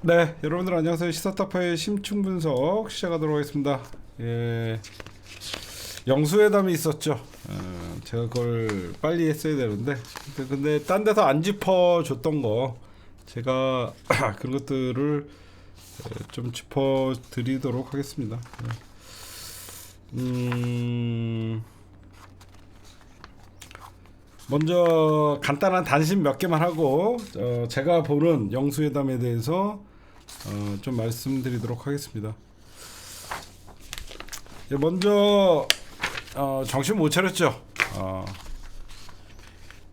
네, 여러분들 안녕하세요. 시사타파의 심층 분석 시작하도록 하겠습니다. 예, 영수회담이 있었죠. 제가 그걸 빨리 했어야 되는데, 근데 딴 데서 안 짚어줬던 거, 제가 그런 것들을 좀 짚어드리도록 하겠습니다. 먼저 간단한 단신 몇 개만 하고, 제가 보는 영수회담에 대해서 좀 말씀드리도록 하겠습니다. 예, 먼저 정신 못 차렸죠.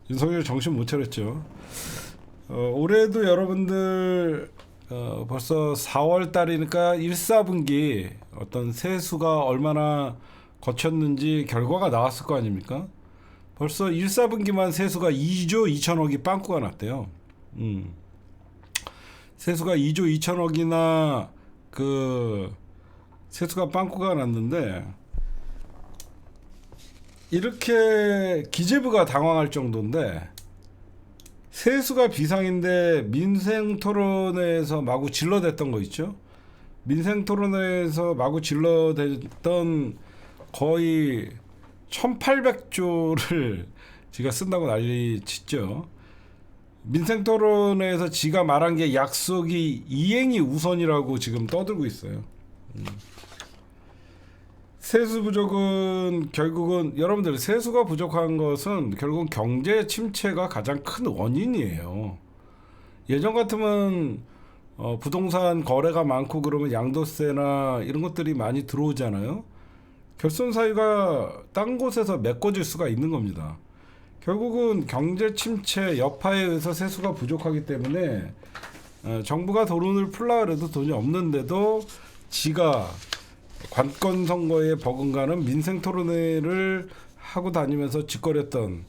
윤석열 정신 못 차렸죠. 올해도 여러분들 벌써 4월 달이니까 1, 4분기 어떤 세수가 얼마나 거쳤는지 결과가 나왔을 거 아닙니까? 벌써 1, 4분기만 세수가 2조 2천억이 빵꾸가 났대요. 세수가 2조 2천억이나 그 세수가 빵꾸가 났는데, 이렇게 기재부가 당황할 정도인데, 세수가 비상인데 민생 토론회에서 마구 질러댔던 거 있죠? 민생 토론회에서 마구 질러댔던 거의 1800조를 지가 쓴다고 난리 치죠. 민생 토론회에서 지가 말한 게 약속이 이행이 우선이라고 지금 떠들고 있어요. 세수 부족은 결국은, 여러분들, 세수가 부족한 것은 결국은 경제 침체가 가장 큰 원인이에요. 예전 같으면 부동산 거래가 많고 그러면 양도세나 이런 것들이 많이 들어오잖아요. 결손사유가 딴 곳에서 메꿔질 수가 있는 겁니다. 결국은 경제 침체 여파에 의해서 세수가 부족하기 때문에 정부가 돈을 풀라 그래도 돈이 없는데도 지가 관건 선거에 버금가는 민생 토론회를 하고 다니면서 짓거렸던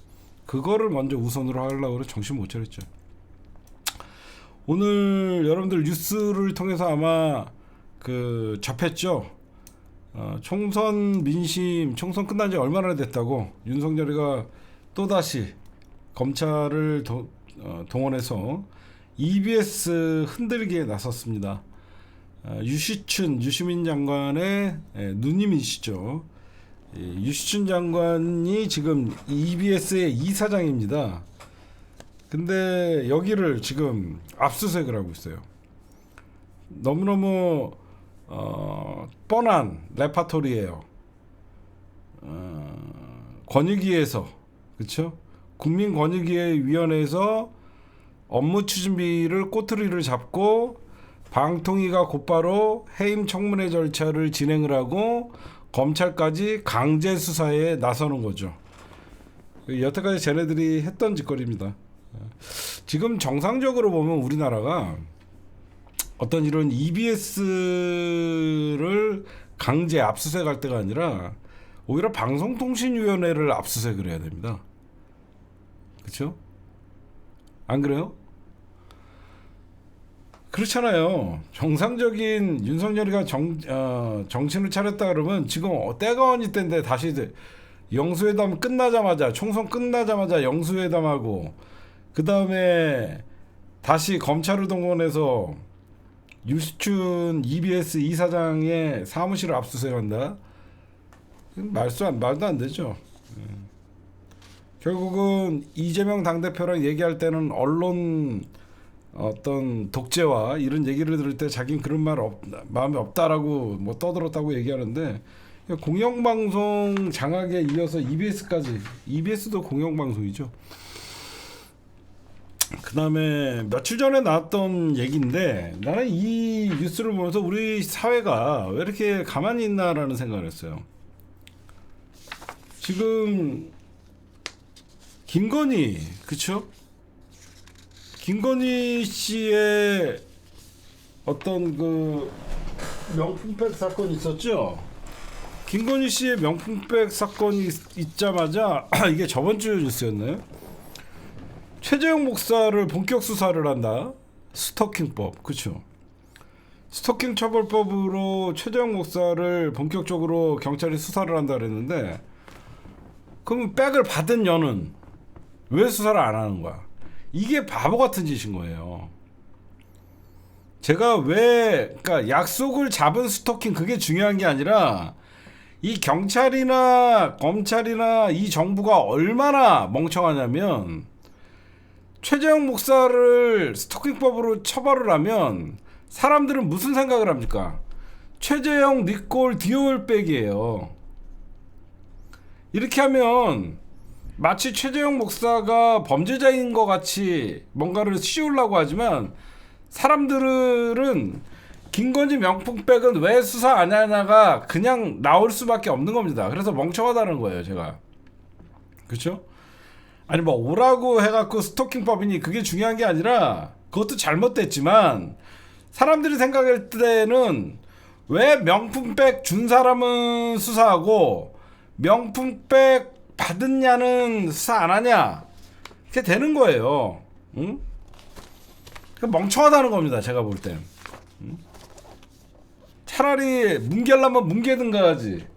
그거를 먼저 우선으로 하려고 정신 못 차렸죠. 오늘 여러분들 뉴스를 통해서 아마 그 접했죠. 총선 민심, 총선 끝난 지 얼마나 됐다고 윤석열이가 또다시 검찰을 동원해서 EBS 흔들기에 나섰습니다. 유시민 장관의 누님이시죠. 유시춘 장관이 지금 EBS의 이사장입니다. 근데 여기를 지금 압수수색을 하고 있어요. 너무너무 뻔한 레파토리예요. 권익위에서, 그렇죠? 국민권익위원회에서 업무 추진비를 꼬투리를 잡고 방통위가 곧바로 해임 청문회 절차를 진행을 하고 검찰까지 강제 수사에 나서는 거죠. 여태까지 쟤네들이 했던 짓거리입니다. 지금 정상적으로 보면 우리나라가 어떤 이런 EBS를 강제 압수수색할 때가 아니라 오히려 방송통신위원회를 압수수색을 해야 됩니다. 그렇죠? 안 그래요? 그렇잖아요. 정상적인 윤석열이가 정신을 차렸다 그러면 지금 때가 언니 때인데 다시 영수회담 끝나자마자, 총선 끝나자마자 영수회담하고 그 다음에 다시 검찰을 동원해서 유시춘 EBS 이사장의 사무실을 압수수색한다. 말도 안 되죠. 결국은 이재명 당대표랑 얘기할 때는 언론 어떤 독재와 이런 얘기를 들을 때 자기는 그런 마음이 없다라고 뭐 떠들었다고 얘기하는데, 공영방송 장악에 이어서 EBS까지, EBS도 공영방송이죠. 그 다음에 며칠 전에 나왔던 얘기인데, 나는 이 뉴스를 보면서 우리 사회가 왜 이렇게 가만히 있나라는 생각을 했어요. 지금 김건희, 그쵸? 김건희 씨의 어떤 그 명품백 사건이 있었죠? 김건희 씨의 명품백 사건이 있자마자 이게 저번 주 뉴스였나요? 최재형 목사를 본격 수사를 한다. 스토킹법, 그렇죠? 스토킹 처벌법으로 최재형 목사를 본격적으로 경찰이 수사를 한다 그랬는데, 그럼 백을 받은 년은 왜 수사를 안 하는 거야? 이게 바보 같은 짓인 거예요. 제가 왜 그러니까 약속을 잡은 스토킹 그게 중요한 게 아니라 이 경찰이나 검찰이나 이 정부가 얼마나 멍청하냐면 최재형 목사를 스토킹법으로 처벌을 하면 사람들은 무슨 생각을 합니까? 최재형 니콜 디올백이에요. 이렇게 하면 마치 최재형 목사가 범죄자인 것 같이 뭔가를 씌우려고 하지만 사람들은 김건희 명품백은 왜 수사 안 하냐가 그냥 나올 수밖에 없는 겁니다. 그래서 멍청하다는 거예요, 제가. 그렇죠? 아니 뭐 오라고 해갖고 스토킹법이니 그게 중요한 게 아니라 그것도 잘못됐지만 사람들이 생각할 때는 왜 명품백 준 사람은 수사하고 명품백 받았냐는 수사 안 하냐 이렇게 되는 거예요. 응? 멍청하다는 겁니다. 제가 볼 땐. 차라리 뭉개려면 뭉개든가 하지.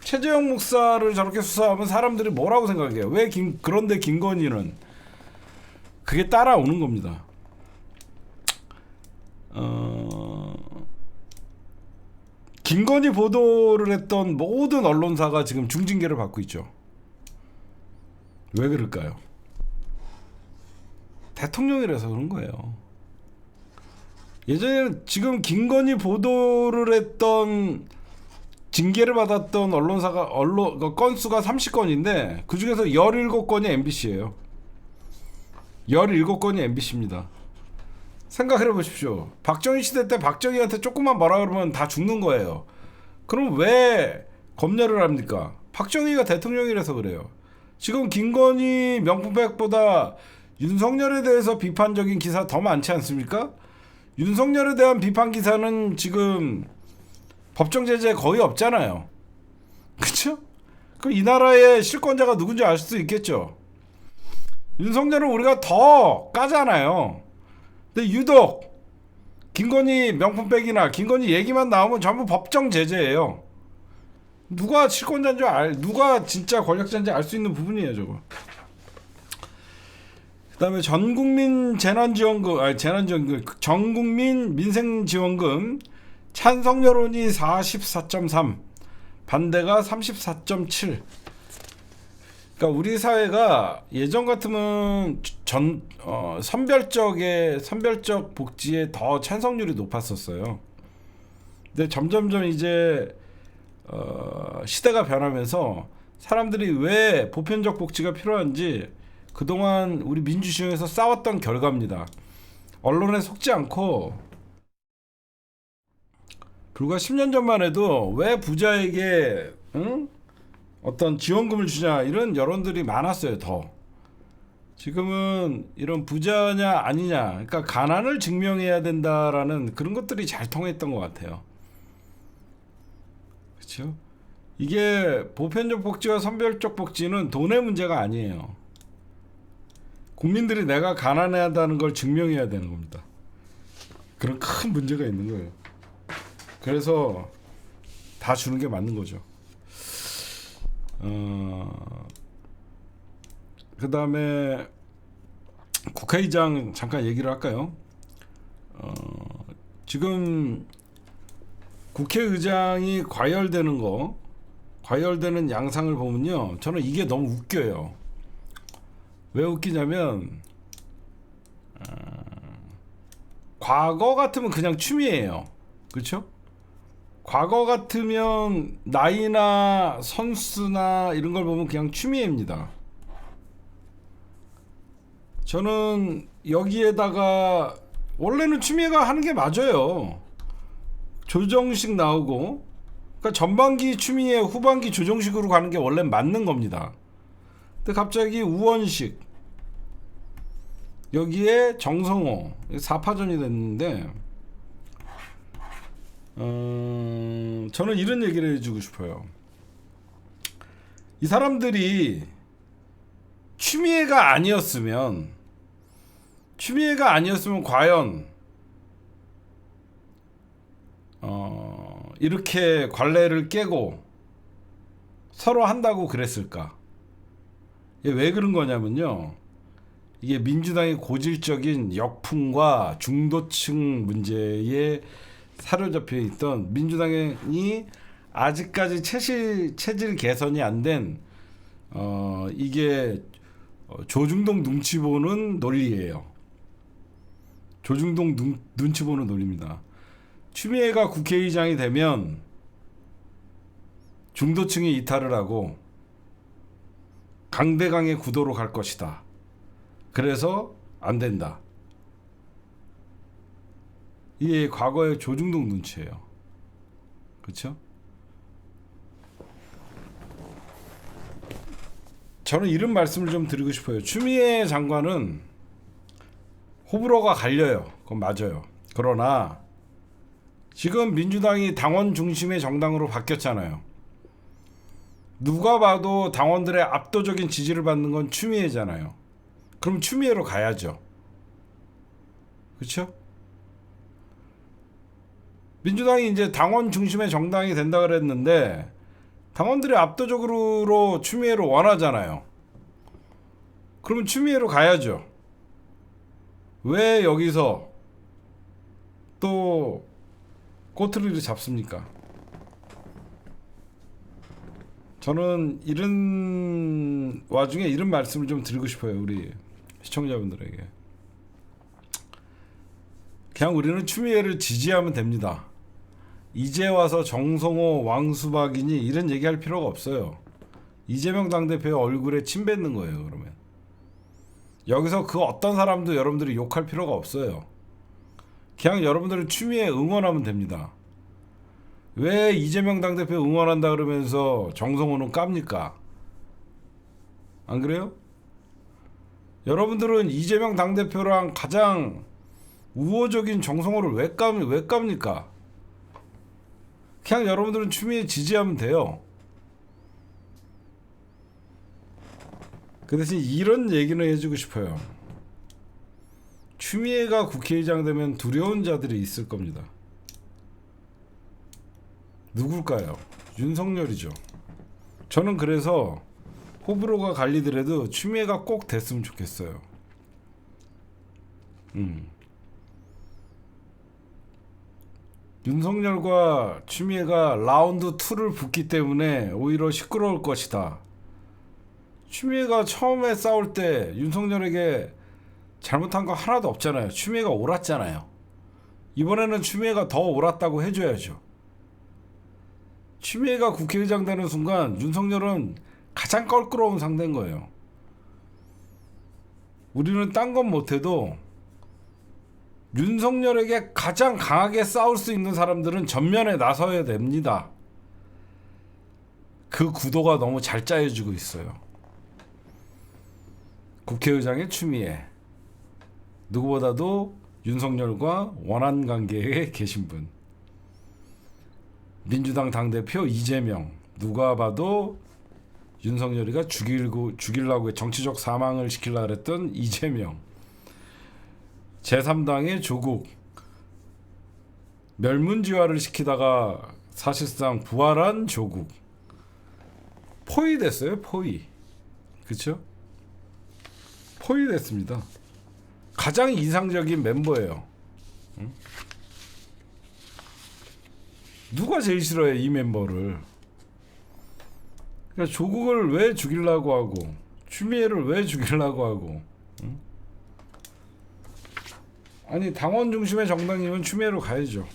최재형 목사를 저렇게 수사하면 사람들이 뭐라고 생각해요? 그런데 김건희는 그게 따라오는 겁니다. 김건희 보도를 했던 모든 언론사가 지금 중징계를 받고 있죠. 왜 그럴까요? 대통령이라서 그런 거예요. 예전에는 지금 김건희 보도를 했던 징계를 받았던 언론사가 건수가 30건인데 그 중에서 17건이 MBC예요. 17건이 MBC입니다. 생각을 해보십시오. 박정희 시대 때 박정희한테 조금만 뭐라 그러면 다 죽는 거예요. 그럼 왜 검열을 합니까? 박정희가 대통령이라서 그래요. 지금 김건희 명품백보다 윤석열에 대해서 비판적인 기사 더 많지 않습니까? 윤석열에 대한 비판 기사는 지금 법정 제재 거의 없잖아요. 그쵸? 그럼 이 나라의 실권자가 누군지 알 수 있겠죠. 윤석열은 우리가 더 까잖아요. 근데 유독 김건희 명품백이나 김건희 얘기만 나오면 전부 법정 제재예요. 누가 실권자인 줄 누가 진짜 권력자인지 알 수 있는 부분이에요, 저거. 그다음에 전국민 전국민 민생지원금 찬성 여론이 44.3, 반대가 34.7. 그러니까 우리 사회가 예전 같으면 선별적 복지에 더 찬성률이 높았었어요. 근데 점점점 이제 시대가 변하면서 사람들이 왜 보편적 복지가 필요한지 그동안 우리 민주시장에서 싸웠던 결과입니다. 언론에 속지 않고 불과 10년 전만 해도 왜 부자에게 어떤 지원금을 주냐 이런 여론들이 많았어요. 더 지금은 이런 부자냐 아니냐, 그러니까 가난을 증명해야 된다라는 그런 것들이 잘 통했던 것 같아요. 그렇죠? 이게 보편적 복지와 선별적 복지는 돈의 문제가 아니에요. 국민들이 내가 가난하다는 걸 증명해야 되는 겁니다. 그런 큰 문제가 있는 거예요. 그래서 다 주는 게 맞는 거죠. 그 다음에 국회의장 잠깐 얘기를 할까요? 지금 국회의장이 과열되는 양상을 보면요, 저는 이게 너무 웃겨요. 왜 웃기냐면 과거 같으면 그냥 취미예요. 그렇죠? 과거 같으면 나이나 선수나 이런 걸 보면 그냥 취미입니다. 저는 여기에다가 원래는 취미가 하는 게 맞아요. 조정식 나오고, 그러니까 전반기 취미에 후반기 조정식으로 가는 게 원래 맞는 겁니다. 근데 갑자기 우원식, 여기에 정성호 4파전이 됐는데 저는 이런 얘기를 해주고 싶어요. 이 사람들이 취미가 아니었으면 과연 이렇게 관례를 깨고 서로 한다고 그랬을까? 왜 그런 거냐면요, 이게 민주당의 고질적인 역풍과 중도층 문제에 사로잡혀 있던 민주당이 아직까지 체질 개선이 안 된 이게 조중동 눈치 보는 논리예요. 조중동 눈치 보는 논리입니다. 추미애가 국회의장이 되면 중도층이 이탈을 하고 강대강의 구도로 갈 것이다. 그래서 안 된다. 이게 과거의 조중동 눈치예요. 그렇죠? 저는 이런 말씀을 좀 드리고 싶어요. 추미애 장관은 호불호가 갈려요. 그건 맞아요. 그러나 지금 민주당이 당원 중심의 정당으로 바뀌었잖아요. 누가 봐도 당원들의 압도적인 지지를 받는 건 추미애잖아요. 그럼 추미애로 가야죠. 그렇죠? 민주당이 이제 당원 중심의 정당이 된다 그랬는데 당원들이 압도적으로 추미애를 원하잖아요. 그러면 추미애로 가야죠. 왜 여기서 또 꼬투리를 잡습니까? 저는 이런 와중에 이런 말씀을 좀 드리고 싶어요. 우리 시청자분들에게. 그냥 우리는 추미애를 지지하면 됩니다. 이제 와서 정성호, 왕수박이니 이런 얘기할 필요가 없어요. 이재명 당대표의 얼굴에 침 뱉는 거예요. 그러면 여기서 그 어떤 사람도 여러분들이 욕할 필요가 없어요. 그냥 여러분들은 추미애 응원하면 됩니다. 왜 이재명 당대표 응원한다 그러면서 정성호는 깝니까? 안 그래요? 여러분들은 이재명 당대표랑 가장 우호적인 정성호를 왜 깝니까? 그냥 여러분들은 추미애 지지하면 돼요. 그 대신 이런 얘기는 해주고 싶어요. 추미애가 국회의장 되면 두려운 자들이 있을 겁니다. 누굴까요? 윤석열이죠. 저는 그래서 호불호가 갈리더라도 추미애가 꼭 됐으면 좋겠어요. 윤석열과 추미애가 라운드 2를 붙기 때문에 오히려 시끄러울 것이다. 추미애가 처음에 싸울 때 윤석열에게 잘못한 거 하나도 없잖아요. 추미애가 옳았잖아요. 이번에는 추미애가 더 옳았다고 해줘야죠. 추미애가 국회의장 되는 순간 윤석열은 가장 껄끄러운 상대인 거예요. 우리는 딴 건 못해도 윤석열에게 가장 강하게 싸울 수 있는 사람들은 전면에 나서야 됩니다. 그 구도가 너무 잘 짜여지고 있어요. 국회의장의 추미애, 누구보다도 윤석열과 원한 관계에 계신 분, 민주당 당대표 이재명, 누가 봐도 윤석열이가 죽이려고 정치적 사망을 시키려고 했던 이재명, 제3당의 조국, 멸문지화를 시키다가 사실상 부활한 조국, 포위됐어요. 포위. 그쵸? 포위됐습니다. 가장 이상적인 멤버예요. 응? 누가 제일 싫어해 이 멤버를. 그러니까 조국을 왜 죽이려고 하고 추미애를 왜 죽이려고 하고. 응? 아니 당원 중심의 정당이면 추미애로 가야죠.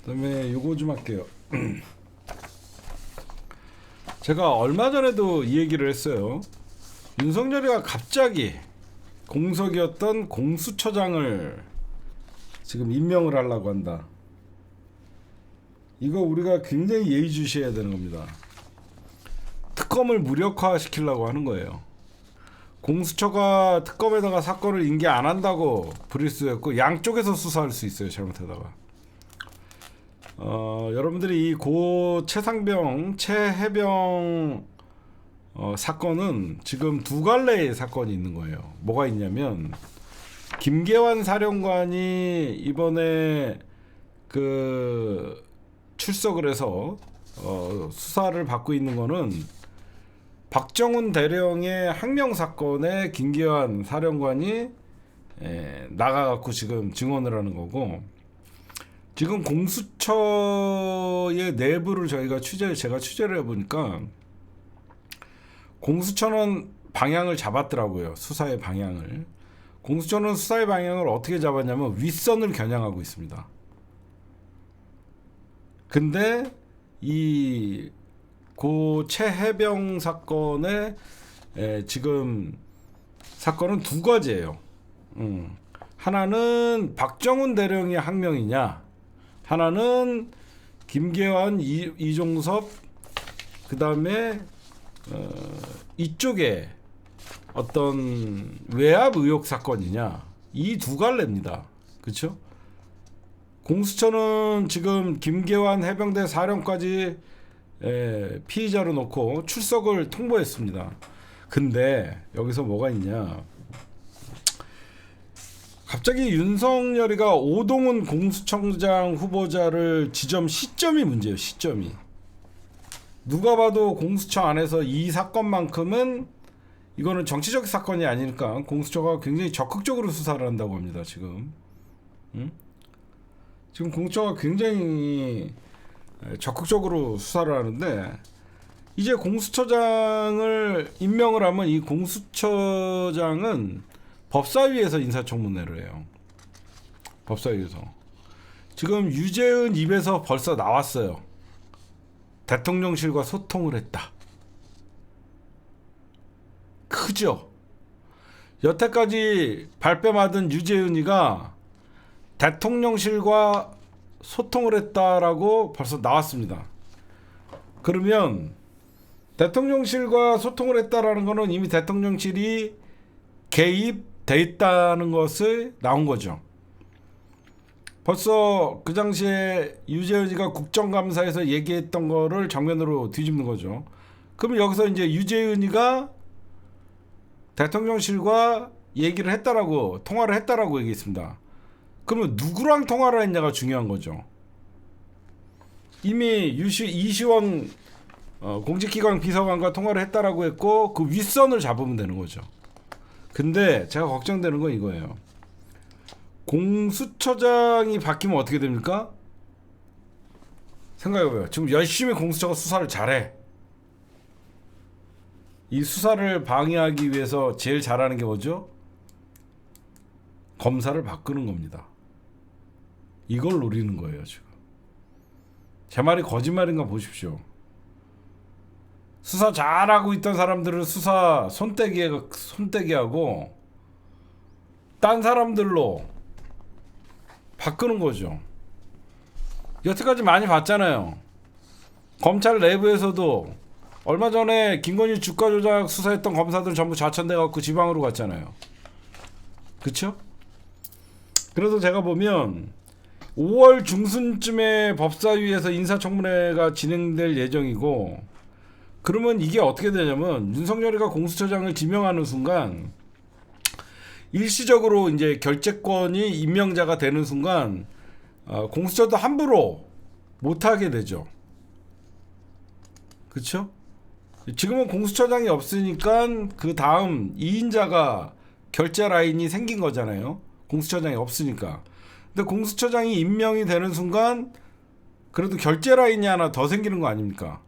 그다음에 요거 좀 할게요. 제가 얼마 전에도 이 얘기를 했어요. 윤석열이가 갑자기 공석이었던 공수처장을 지금 임명을 하려고 한다. 이거 우리가 굉장히 예의주시해야 되는 겁니다. 특검을 무력화시키려고 하는 거예요. 공수처가 특검에다가 사건을 인계 안 한다고 불릴 수 있고 양쪽에서 수사할 수 있어요. 잘못하다가. 여러분들이 이 고 최해병 사건은 지금 두 갈래의 사건이 있는 거예요. 뭐가 있냐면 김계환 사령관이 이번에 그 출석을 해서 수사를 받고 있는 거는 박정훈 대령의 항명 사건에 김계환 사령관이 나가갖고 지금 증언을 하는 거고, 지금 공수처의 내부를 제가 취재를 해보니까 공수처는 방향을 잡았더라고요. 수사의 방향을. 공수처는 수사의 방향을 어떻게 잡았냐면 윗선을 겨냥하고 있습니다. 근데 이 고 최해병 사건의 지금 사건은 두 가지예요. 하나는 박정훈 대령의 항명이냐, 하나는 김계환, 이종섭, 그 다음에 이쪽에 어떤 외압 의혹 사건이냐, 이 두 갈래입니다. 그렇죠? 공수처는 지금 김계환 해병대 사령까지 피의자로 놓고 출석을 통보했습니다. 근데 여기서 뭐가 있냐, 갑자기 윤석열이가 오동훈 공수처장 후보자를 지점 시점이 문제예요. 시점이. 누가 봐도 공수처 안에서 이 사건만큼은 이거는 정치적 사건이 아니니까 공수처가 굉장히 적극적으로 수사를 한다고 합니다. 지금. 지금 공수처가 굉장히 적극적으로 수사를 하는데, 이제 공수처장을 임명을 하면 이 공수처장은 법사위에서 인사청문회를 해요. 법사위에서. 지금 유재은 입에서 벌써 나왔어요. 대통령실과 소통을 했다. 크죠? 여태까지 발뺌하던 유재은이가 대통령실과 소통을 했다라고 벌써 나왔습니다. 그러면 대통령실과 소통을 했다라는 거는 이미 대통령실이 개입돼 있다는 것을 나온 거죠. 벌써 그 당시에 유재은이가 국정감사에서 얘기했던 거를 정면으로 뒤집는 거죠. 그럼 여기서 이제 유재은이가 대통령실과 얘기를 했다라고, 통화를 했다라고 얘기했습니다. 그러면 누구랑 통화를 했냐가 중요한 거죠. 이미 이시원 공직기관 비서관과 통화를 했다라고 했고, 그 윗선을 잡으면 되는 거죠. 근데 제가 걱정되는 건 이거예요. 공수처장이 바뀌면 어떻게 됩니까? 생각해봐요. 지금 열심히 공수처가 수사를 잘해. 이 수사를 방해하기 위해서 제일 잘하는 게 뭐죠? 검사를 바꾸는 겁니다. 이걸 노리는 거예요, 지금. 제 말이 거짓말인가 보십시오. 수사 잘하고 있던 사람들을 수사 손떼기하고 딴 사람들로 바꾸는 거죠. 여태까지 많이 봤잖아요. 검찰 내부에서도 얼마 전에 김건희 주가 조작 수사했던 검사들 전부 좌천돼 갖고 지방으로 갔잖아요. 그쵸? 그래서 제가 보면 5월 중순쯤에 법사위에서 인사청문회가 진행될 예정이고, 그러면 이게 어떻게 되냐면 윤석열이가 공수처장을 지명하는 순간 일시적으로 이제 결재권이 임명자가 되는 순간 공수처도 함부로 못하게 되죠. 그렇죠? 지금은 공수처장이 없으니까 그 다음 2인자가 결재 라인이 생긴 거잖아요. 공수처장이 없으니까. 근데 공수처장이 임명이 되는 순간 그래도 결재 라인이 하나 더 생기는 거 아닙니까?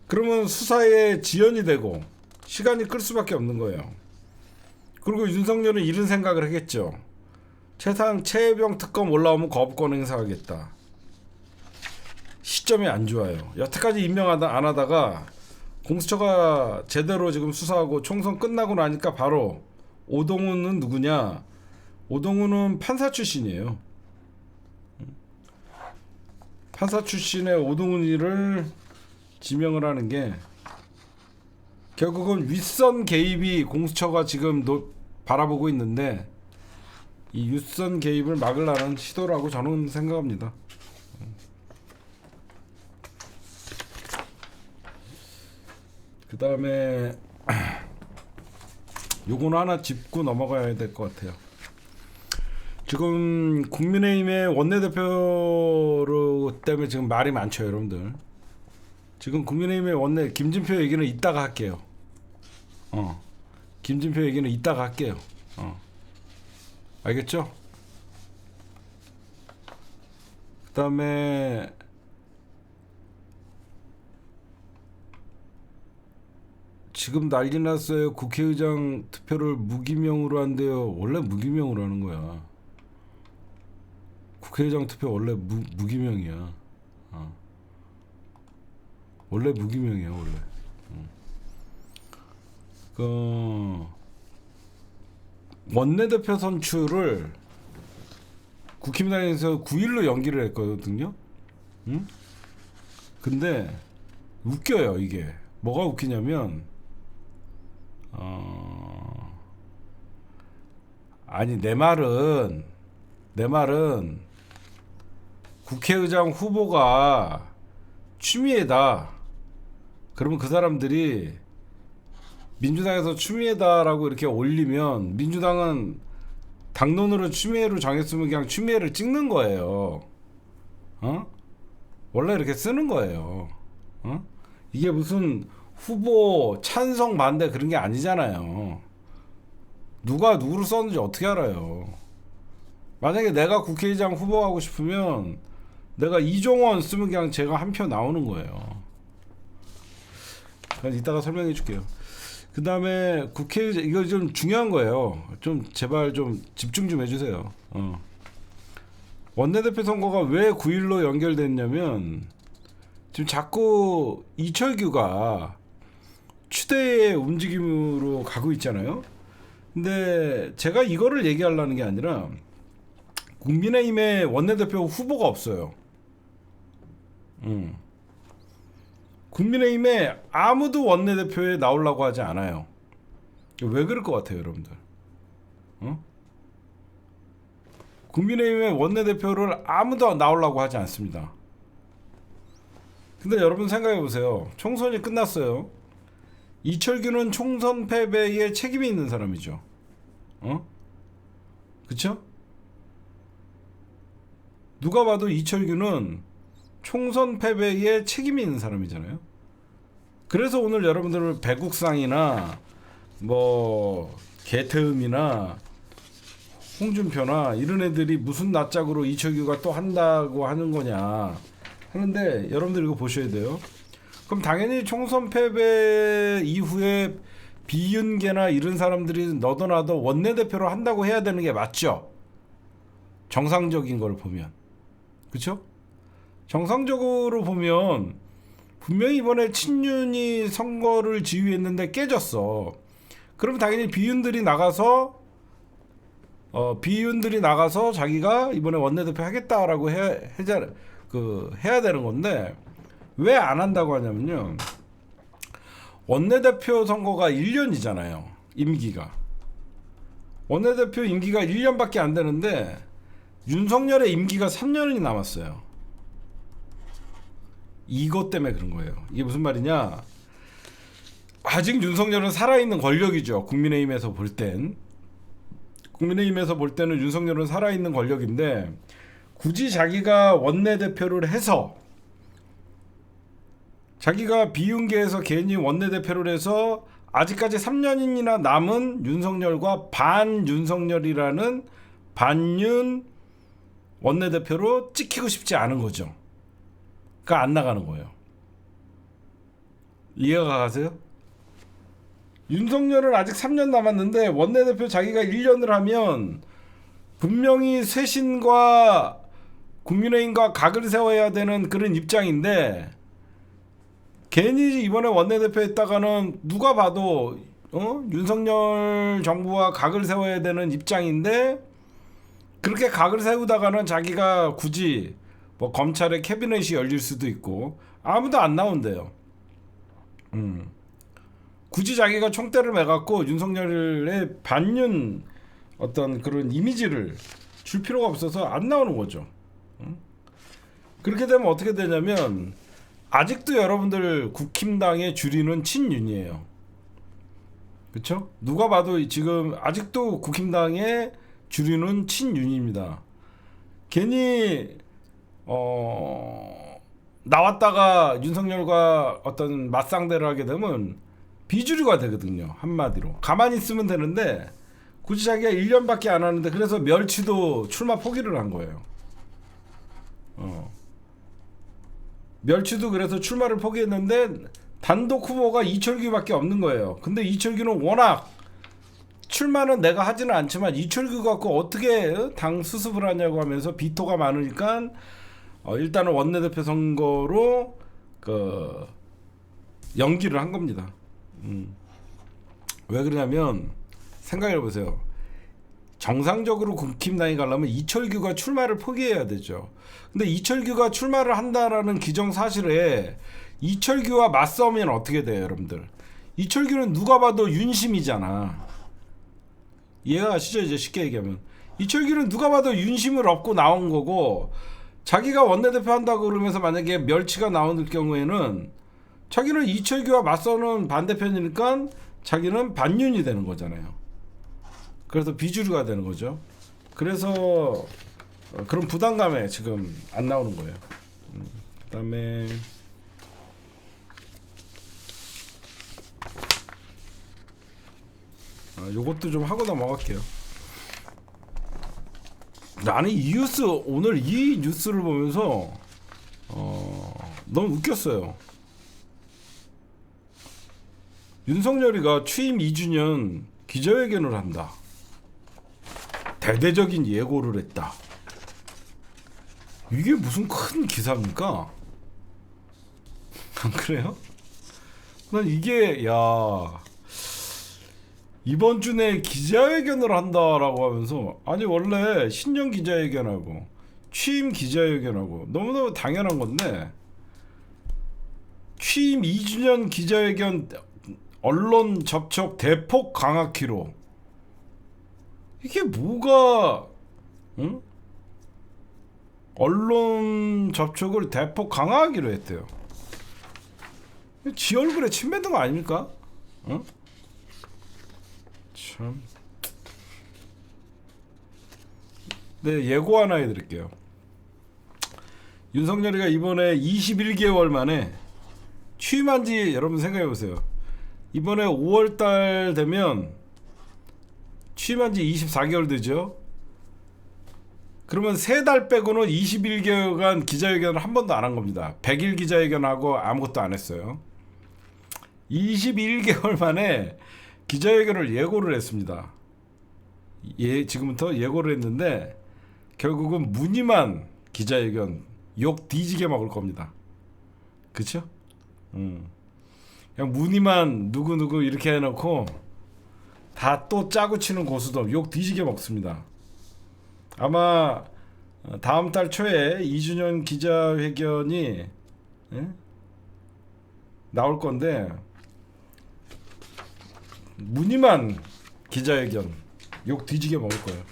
그러면 수사에 지연이 되고 시간이 끌 수밖에 없는 거예요. 그리고 윤석열은 이런 생각을 하겠죠. 최해병 특검 올라오면 거부권 행사하겠다. 시점이 안 좋아요. 여태까지 임명 안 하다가 공수처가 제대로 지금 수사하고 총선 끝나고 나니까 바로 오동훈은 누구냐? 오동훈은 판사 출신이에요. 판사 출신의 오동훈이를 지명을 하는 게 결국은 윗선 개입이 공수처가 지금 바라보고 있는데, 이 윗선 개입을 막으려는 시도라고 저는 생각합니다. 그 다음에 요거는 하나 짚고 넘어가야 될 것 같아요. 지금 국민의힘의 원내대표 때문에 지금 말이 많죠, 여러분들. 지금 국민의힘의 원내 김진표 얘기는 이따가 할게요. 김진표 얘기는 이따가 할게요. 알겠죠? 그다음에 지금 난리 났어요. 국회의장 투표를 무기명으로 한대요. 원래 무기명으로 하는 거야. 국회의장 투표 원래 무기명이야. 원래 무기명이야, 원래. 그 원내대표 선출을 국힘당에서 9일로 연기를 했거든요. 응? 근데 웃겨요, 이게. 뭐가 웃기냐면 아니 내 말은 국회의장 후보가 추미애다. 그러면 그 사람들이 민주당에서 추미애다라고 이렇게 올리면 민주당은 당론으로 추미애로 정했으면 그냥 추미애를 찍는 거예요. 원래 이렇게 쓰는 거예요. 이게 무슨 후보 찬성 반대 그런 게 아니잖아요. 누가 누구를 썼는지 어떻게 알아요. 만약에 내가 국회의장 후보 하고 싶으면 내가 이종원 쓰면 그냥 제가 한 표 나오는 거예요. 이따가 설명해 줄게요. 그 다음에 국회의장, 이거 좀 중요한 거예요. 좀 제발 좀 집중 좀 해주세요. 원내대표 선거가 왜 9일로 연결됐냐면 지금 자꾸 이철규가 추대의 움직임으로 가고 있잖아요. 근데 제가 이거를 얘기하려는 게 아니라 국민의힘의 원내대표 후보가 없어요. 국민의힘에 아무도 원내대표에 나오려고 하지 않아요. 왜 그럴 것 같아요, 여러분들? 국민의힘의 원내대표를 아무도 나오려고 하지 않습니다. 근데 여러분 생각해 보세요. 총선이 끝났어요. 이철규는 총선 패배에 책임이 있는 사람이죠. 그쵸? 누가 봐도 이철규는 총선 패배에 책임이 있는 사람이잖아요. 그래서 오늘 여러분들은 배국상이나 뭐 개태음이나 홍준표나 이런 애들이 무슨 낯짝으로 이철규가 또 한다고 하는 거냐 하는데, 여러분들 이거 보셔야 돼요. 그럼 당연히 총선 패배 이후에 비윤계나 이런 사람들이 너도나도 원내대표로 한다고 해야 되는 게 맞죠? 정상적인 걸 보면. 그쵸? 정상적으로 보면 분명히 이번에 친윤이 선거를 지휘했는데 깨졌어. 그럼 당연히 비윤들이 나가서 자기가 이번에 원내대표 하겠다라고 해야 되는 건데, 왜 안 한다고 하냐면요. 원내대표 선거가 1년이잖아요. 임기가. 원내대표 임기가 1년밖에 안 되는데 윤석열의 임기가 3년이 남았어요. 이것 때문에 그런 거예요. 이게 무슨 말이냐? 아직 윤석열은 살아있는 권력이죠. 국민의힘에서 볼 때는 윤석열은 살아있는 권력인데, 굳이 자기가 원내대표를 해서, 자기가 비윤계에서 괜히 원내대표를 해서 아직까지 3년이나 남은 윤석열과 반윤석열이라는 반윤 원내대표로 찍히고 싶지 않은 거죠. 그러니까 안 나가는 거예요. 이해가 가세요? 윤석열은 아직 3년 남았는데 원내대표 자기가 1년을 하면 분명히 쇄신과 국민의힘과 각을 세워야 되는 그런 입장인데, 괜히 이번에 원내대표 했다가는 누가 봐도 윤석열 정부와 각을 세워야 되는 입장인데, 그렇게 각을 세우다가는 자기가 굳이 뭐 검찰의 캐비넷이 열릴 수도 있고 아무도 안 나온대요. 굳이 자기가 총대를 매갖고 윤석열의 반윤 어떤 그런 이미지를 줄 필요가 없어서 안 나오는 거죠. 그렇게 되면 어떻게 되냐면, 아직도 여러분들 국힘당의 주류는 친윤이에요. 그쵸? 누가 봐도 지금 아직도 국힘당의 주류는 친윤입니다. 괜히 나왔다가 윤석열과 어떤 맞상대를 하게 되면 비주류가 되거든요. 한마디로 가만히 있으면 되는데 굳이 자기가 1년밖에 안 하는데, 그래서 멸치도 출마 포기를 한 거예요. 멸치도 그래서 출마를 포기했는데 단독 후보가 이철규밖에 없는 거예요. 근데 이철규는 워낙 출마는 내가 하지는 않지만 이철규 갖고 어떻게 당 수습을 하냐고 하면서 비토가 많으니까 일단은 원내대표 선거로 그 연기를 한 겁니다. 왜 그러냐면 생각해 보세요. 정상적으로 국힘당이 가려면 이철규가 출마를 포기해야 되죠. 근데 이철규가 출마를 한다라는 기정사실에 이철규와 맞서면 어떻게 돼요, 여러분들? 이철규는 누가 봐도 윤심이잖아. 이해가 가시죠? 이제 쉽게 얘기하면 이철규는 누가 봐도 윤심을 얻고 나온 거고, 자기가 원내대표 한다고 그러면서 만약에 멸치가 나오는 경우에는 자기는 이철규와 맞서는 반대편이니까 자기는 반윤이 되는 거잖아요. 그래서 비주류가 되는 거죠. 그래서 그런 부담감에 지금 안 나오는 거예요. 그다음에 요것도 좀 하고 넘어갈게요. 나는 이 뉴스, 오늘 이 뉴스를 보면서 너무 웃겼어요. 윤석열이가 취임 2주년 기자회견을 한다. 대대적인 예고를 했다. 이게 무슨 큰 기사입니까? 안 그래요? 난 이게, 야, 이번 주 내에 기자회견을 한다라고 하면서, 아니 원래 신년 기자회견하고 취임 기자회견하고 너무너무 당연한 건데, 취임 2주년 기자회견 언론 접촉 대폭 강화키로, 이게 뭐가, 응? 언론 접촉을 대폭 강화하기로 했대요. 지 얼굴에 침 뱉은 거 아닙니까? 응? 참. 네, 예고 하나 해드릴게요. 윤석열이가 이번에 21개월 만에 취임한 지, 여러분 생각해보세요. 이번에 5월달 되면 취임한 지 24개월 되죠. 그러면 3달 빼고는 21개월간 기자회견을 한 번도 안 한 겁니다. 100일 기자회견하고 아무것도 안 했어요. 21개월 만에 기자회견을 예고를 했습니다. 지금부터 예고를 했는데 결국은 무늬만 기자회견 욕 뒤지게 먹을 겁니다. 그쵸? 그냥 무늬만 누구누구 이렇게 해놓고 다 또 짜고 치는 고수도 욕 뒤지게 먹습니다. 아마 다음 달 초에 2주년 기자회견이 나올 건데, 무늬만 기자회견 욕 뒤지게 먹을 거예요.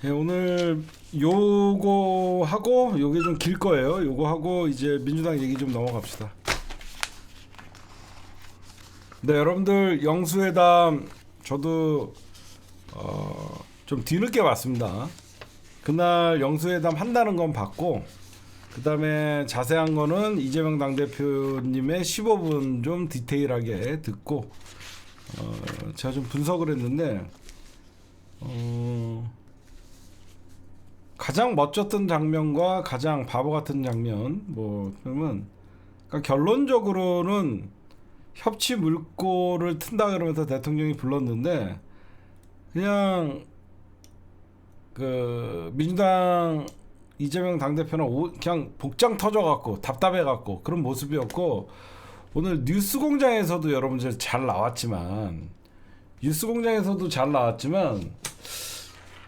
네, 오늘 요거 하고, 요게 좀 길 거예요. 요거 하고 이제 민주당 얘기 좀 넘어갑시다. 네, 여러분들 영수회담 저도 좀 뒤늦게 왔습니다. 그날 영수회담 한다는 건 봤고, 그 다음에 자세한 거는 이재명 당대표님의 15분 좀 디테일하게 듣고 제가 좀 분석을 했는데, 가장 멋졌던 장면과 가장 바보 같은 장면, 뭐 그러면 그러니까 결론적으로는 협치 물꼬를 튼다 그러면서 대통령이 불렀는데, 그냥 그 민주당 이재명 당대표는 그냥 복장 터져갖고 답답해갖고 그런 모습이었고, 오늘 뉴스공장에서도 여러분들 잘 나왔지만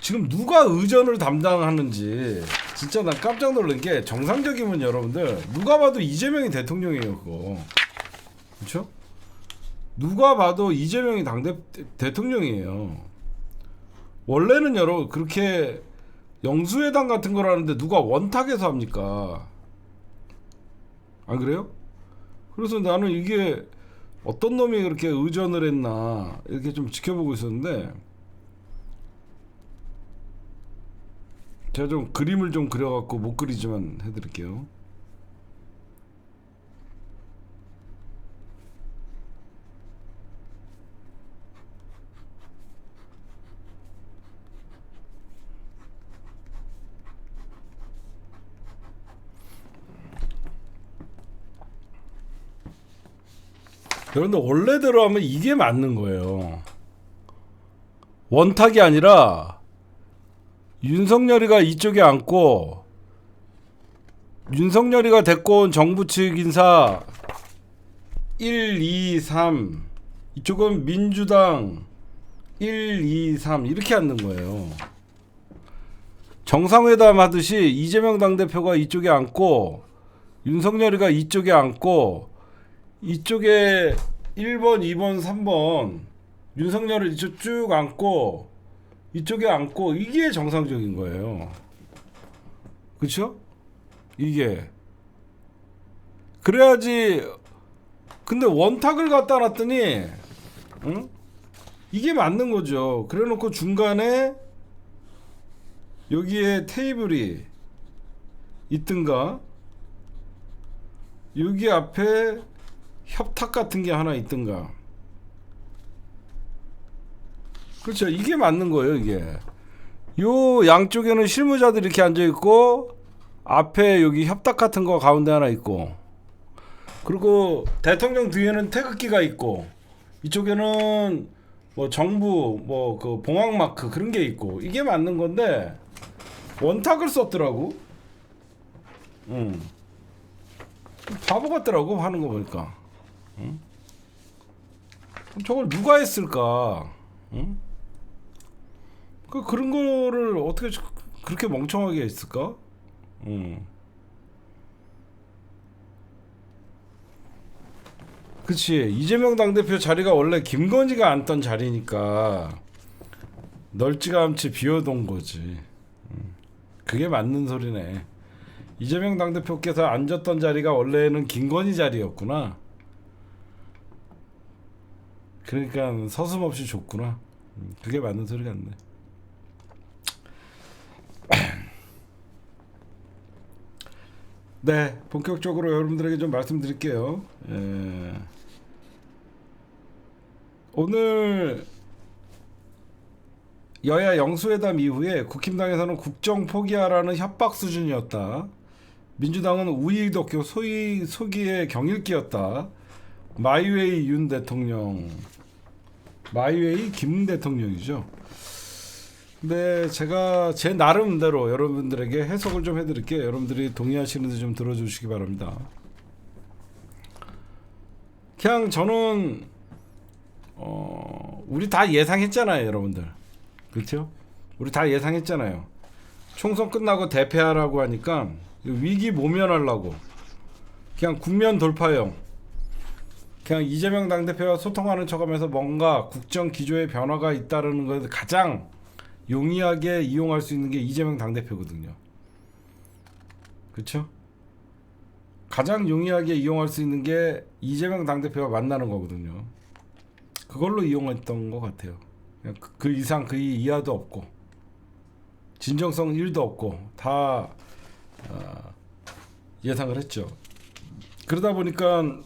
지금 누가 의전을 담당하는지 진짜 난 깜짝 놀란 게, 정상적이면 여러분들 누가 봐도 이재명이 대통령이에요. 그거 그렇죠? 누가 봐도 이재명이 대통령이에요. 원래는 여러 그렇게 영수회담 같은 걸 하는데 누가 원탁에서 합니까? 안 그래요? 그래서 나는 이게 어떤 놈이 그렇게 의전을 했나 이렇게 좀 지켜보고 있었는데, 제가 좀 그림을 좀 그려갖고 못 그리지만 해드릴게요. 그런데 원래대로 하면 이게 맞는 거예요. 원탁이 아니라 윤석열이가 이쪽에 앉고, 윤석열이가 데리고 온 정부 측 인사 1, 2, 3, 이쪽은 민주당 1, 2, 3 이렇게 앉는 거예요. 정상회담 하듯이 이재명 당대표가 이쪽에 앉고, 윤석열이가 이쪽에 앉고, 이쪽에 1번, 2번, 3번 윤석열을 이쪽 쭉 앉고, 이쪽에 앉고, 이게 정상적인 거예요. 그쵸? 이게 그래야지. 근데 원탁을 갖다 놨더니, 응? 이게 맞는 거죠. 그래 놓고 중간에 여기에 테이블이 있든가, 여기 앞에 협탁 같은 게 하나 있든가. 그렇죠. 이게 맞는 거예요. 이게 요 양쪽에는 실무자들이 이렇게 앉아 있고, 앞에 여기 협탁 같은 거 가운데 하나 있고, 그리고 대통령 뒤에는 태극기가 있고, 이쪽에는 뭐 정부 뭐 그 봉황 마크 그런 게 있고, 이게 맞는 건데 원탁을 썼더라고. 바보 같더라고 하는 거 보니까. 저걸 누가 했을까? 그런 거를 어떻게 그렇게 멍청하게 했을까? 그치. 이재명 당대표 자리가 원래 김건희가 앉던 자리니까 널찌감치 비워둔 거지. 그게 맞는 소리네. 이재명 당대표께서 앉았던 자리가 원래는 김건희 자리였구나. 그러니까 서슴없이 줬구나. 그게 맞는 소리 같네. 네, 본격적으로 여러분들에게 좀 말씀드릴게요. 오늘 여야 영수회담 이후에 국힘당에서는 국정 포기하라는 협박 수준이었다. 민주당은 우의덕교 소위 소기의 경일기였다. 마이웨이 윤 대통령, 마이웨이 김 대통령이죠. 근데 제가 제 나름대로 여러분들에게 해석을 좀 해드릴게요. 여러분들이 동의하시는지 좀 들어주시기 바랍니다. 그냥 저는 우리 다 예상했잖아요, 여러분들. 그렇죠? 우리 다 예상했잖아요. 총선 끝나고 대패하라고 하니까 위기 모면하려고 그냥 국면 돌파형, 그냥 이재명 당대표와 소통하는 척하면서 뭔가 국정 기조의 변화가 있다는 것을 가장 용이하게 이용할 수 있는 게 이재명 당대표거든요. 그렇죠? 가장 용이하게 이용할 수 있는 게 이재명 당대표와 만나는 거거든요. 그걸로 이용했던 것 같아요. 그 이상 그 이하도 없고 진정성 1도 없고 다 예상을 했죠. 그러다 보니까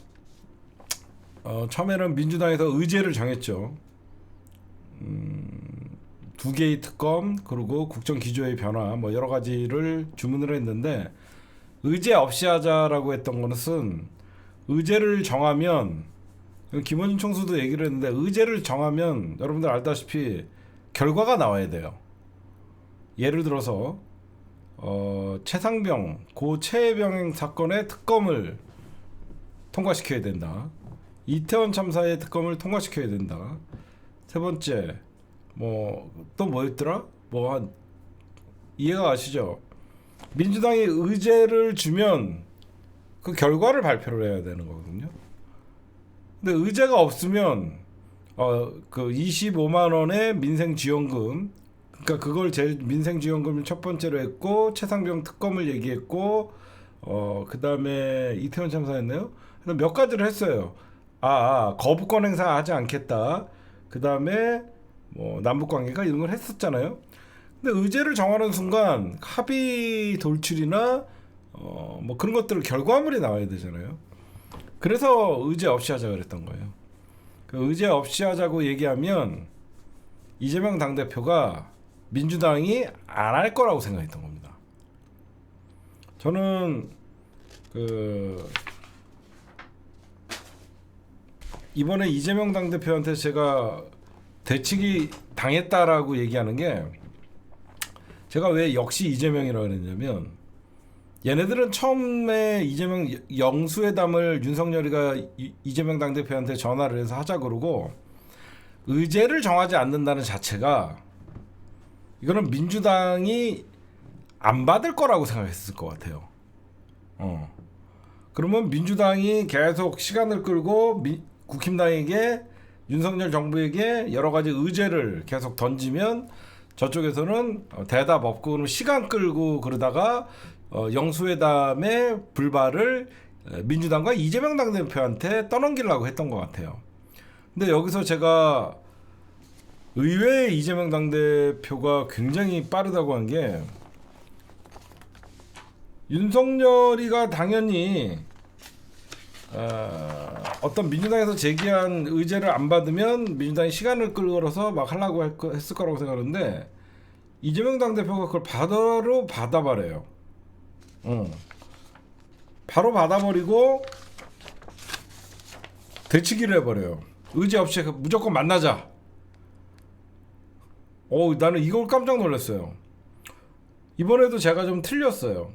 처음에는 민주당에서 의제를 정했죠. 2개의 특검, 그리고 국정 기조의 변화, 뭐 여러 가지를 주문을 했는데, 의제 없이 하자라고 했던 것은, 의제를 정하면, 김원준 총수도 얘기를 했는데, 의제를 정하면 여러분들 알다시피 결과가 나와야 돼요. 예를 들어서 최상병, 고 최혜병 사건의 특검을 통과시켜야 된다. 이태원 참사의 특검을 통과시켜야 된다. 세 번째, 뭐 또 뭐였더라? 뭐 한 이해가 가시죠? 민주당이 의제를 주면 그 결과를 발표를 해야 되는 거거든요. 근데 의제가 없으면 그 25만 원의 민생 지원금, 그러니까 그걸 제일 민생지원금을 첫 번째로 했고 최상병 특검을 얘기했고 그다음에 이태원 참사였나요? 몇 가지를 했어요. 거부권 행사하지 않겠다. 그다음에 뭐 남북 관계가 이런 걸 했었잖아요. 근데 의제를 정하는 순간 합의 돌출이나 뭐 그런 것들 결과물이 나와야 되잖아요. 그래서 의제 없이 하자 그랬던 거예요. 그 의제 없이 하자고 얘기하면 이재명 당대표가 민주당이 안 할 거라고 생각했던 겁니다. 저는 이번에 이재명 당대표한테 제가 대치기 당했다라고 얘기하는 게, 제가 왜 역시 이재명이라고 그랬냐면, 얘네들은 처음에 이재명 영수회담을 윤석열이가 이재명 당대표한테 전화를 해서 하자 그러고 의제를 정하지 않는다는 자체가, 이거는 민주당이 안 받을 거라고 생각했을 것 같아요. 그러면 민주당이 계속 시간을 끌고 국힘당에게, 윤석열 정부에게 여러 가지 의제를 계속 던지면 저쪽에서는 대답 없고 그러면 시간 끌고 그러다가 영수회담의 불발을 민주당과 이재명 당대표한테 떠넘기려고 했던 것 같아요. 근데 여기서 제가 의외의 이재명 당대표가 굉장히 빠르다고 한 게, 윤석열이가 당연히 어떤 민주당에서 제기한 의제를 안 받으면 민주당이 시간을 끌어서 막 하려고 했을 거라고 생각하는데, 이재명 당대표가 그걸 바로 받아버려요. 바로 받아버리고 대치기를 해버려요. 의제 없이 무조건 만나자. 나는 이걸 깜짝 놀랐어요. 이번에도 제가 좀 틀렸어요.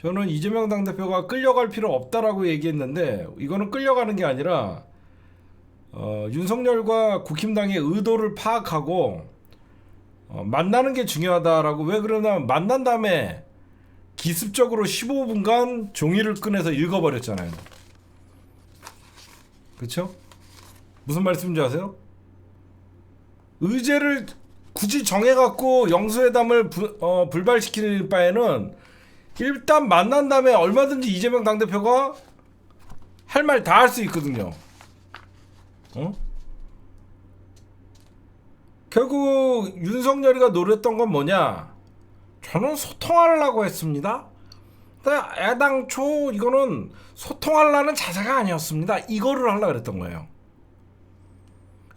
저는 이재명 당대표가 끌려갈 필요 없다라고 얘기했는데, 이거는 끌려가는 게 아니라 윤석열과 국힘당의 의도를 파악하고 만나는 게 중요하다라고. 왜 그러냐면, 만난 다음에 기습적으로 15분간 종이를 꺼내서 읽어버렸잖아요. 그렇죠? 무슨 말씀인지 아세요? 의제를 굳이 정해갖고 영수회담을 불발시키는 바에는 일단 만난 다음에 얼마든지 이재명 당대표가 할 말 다 할 수 있거든요. 결국 윤석열이가 노렸던 건 뭐냐? 저는 소통하려고 했습니다. 근데 애당초 이거는 소통하려는 자세가 아니었습니다. 이거를 하려고 그랬던 거예요.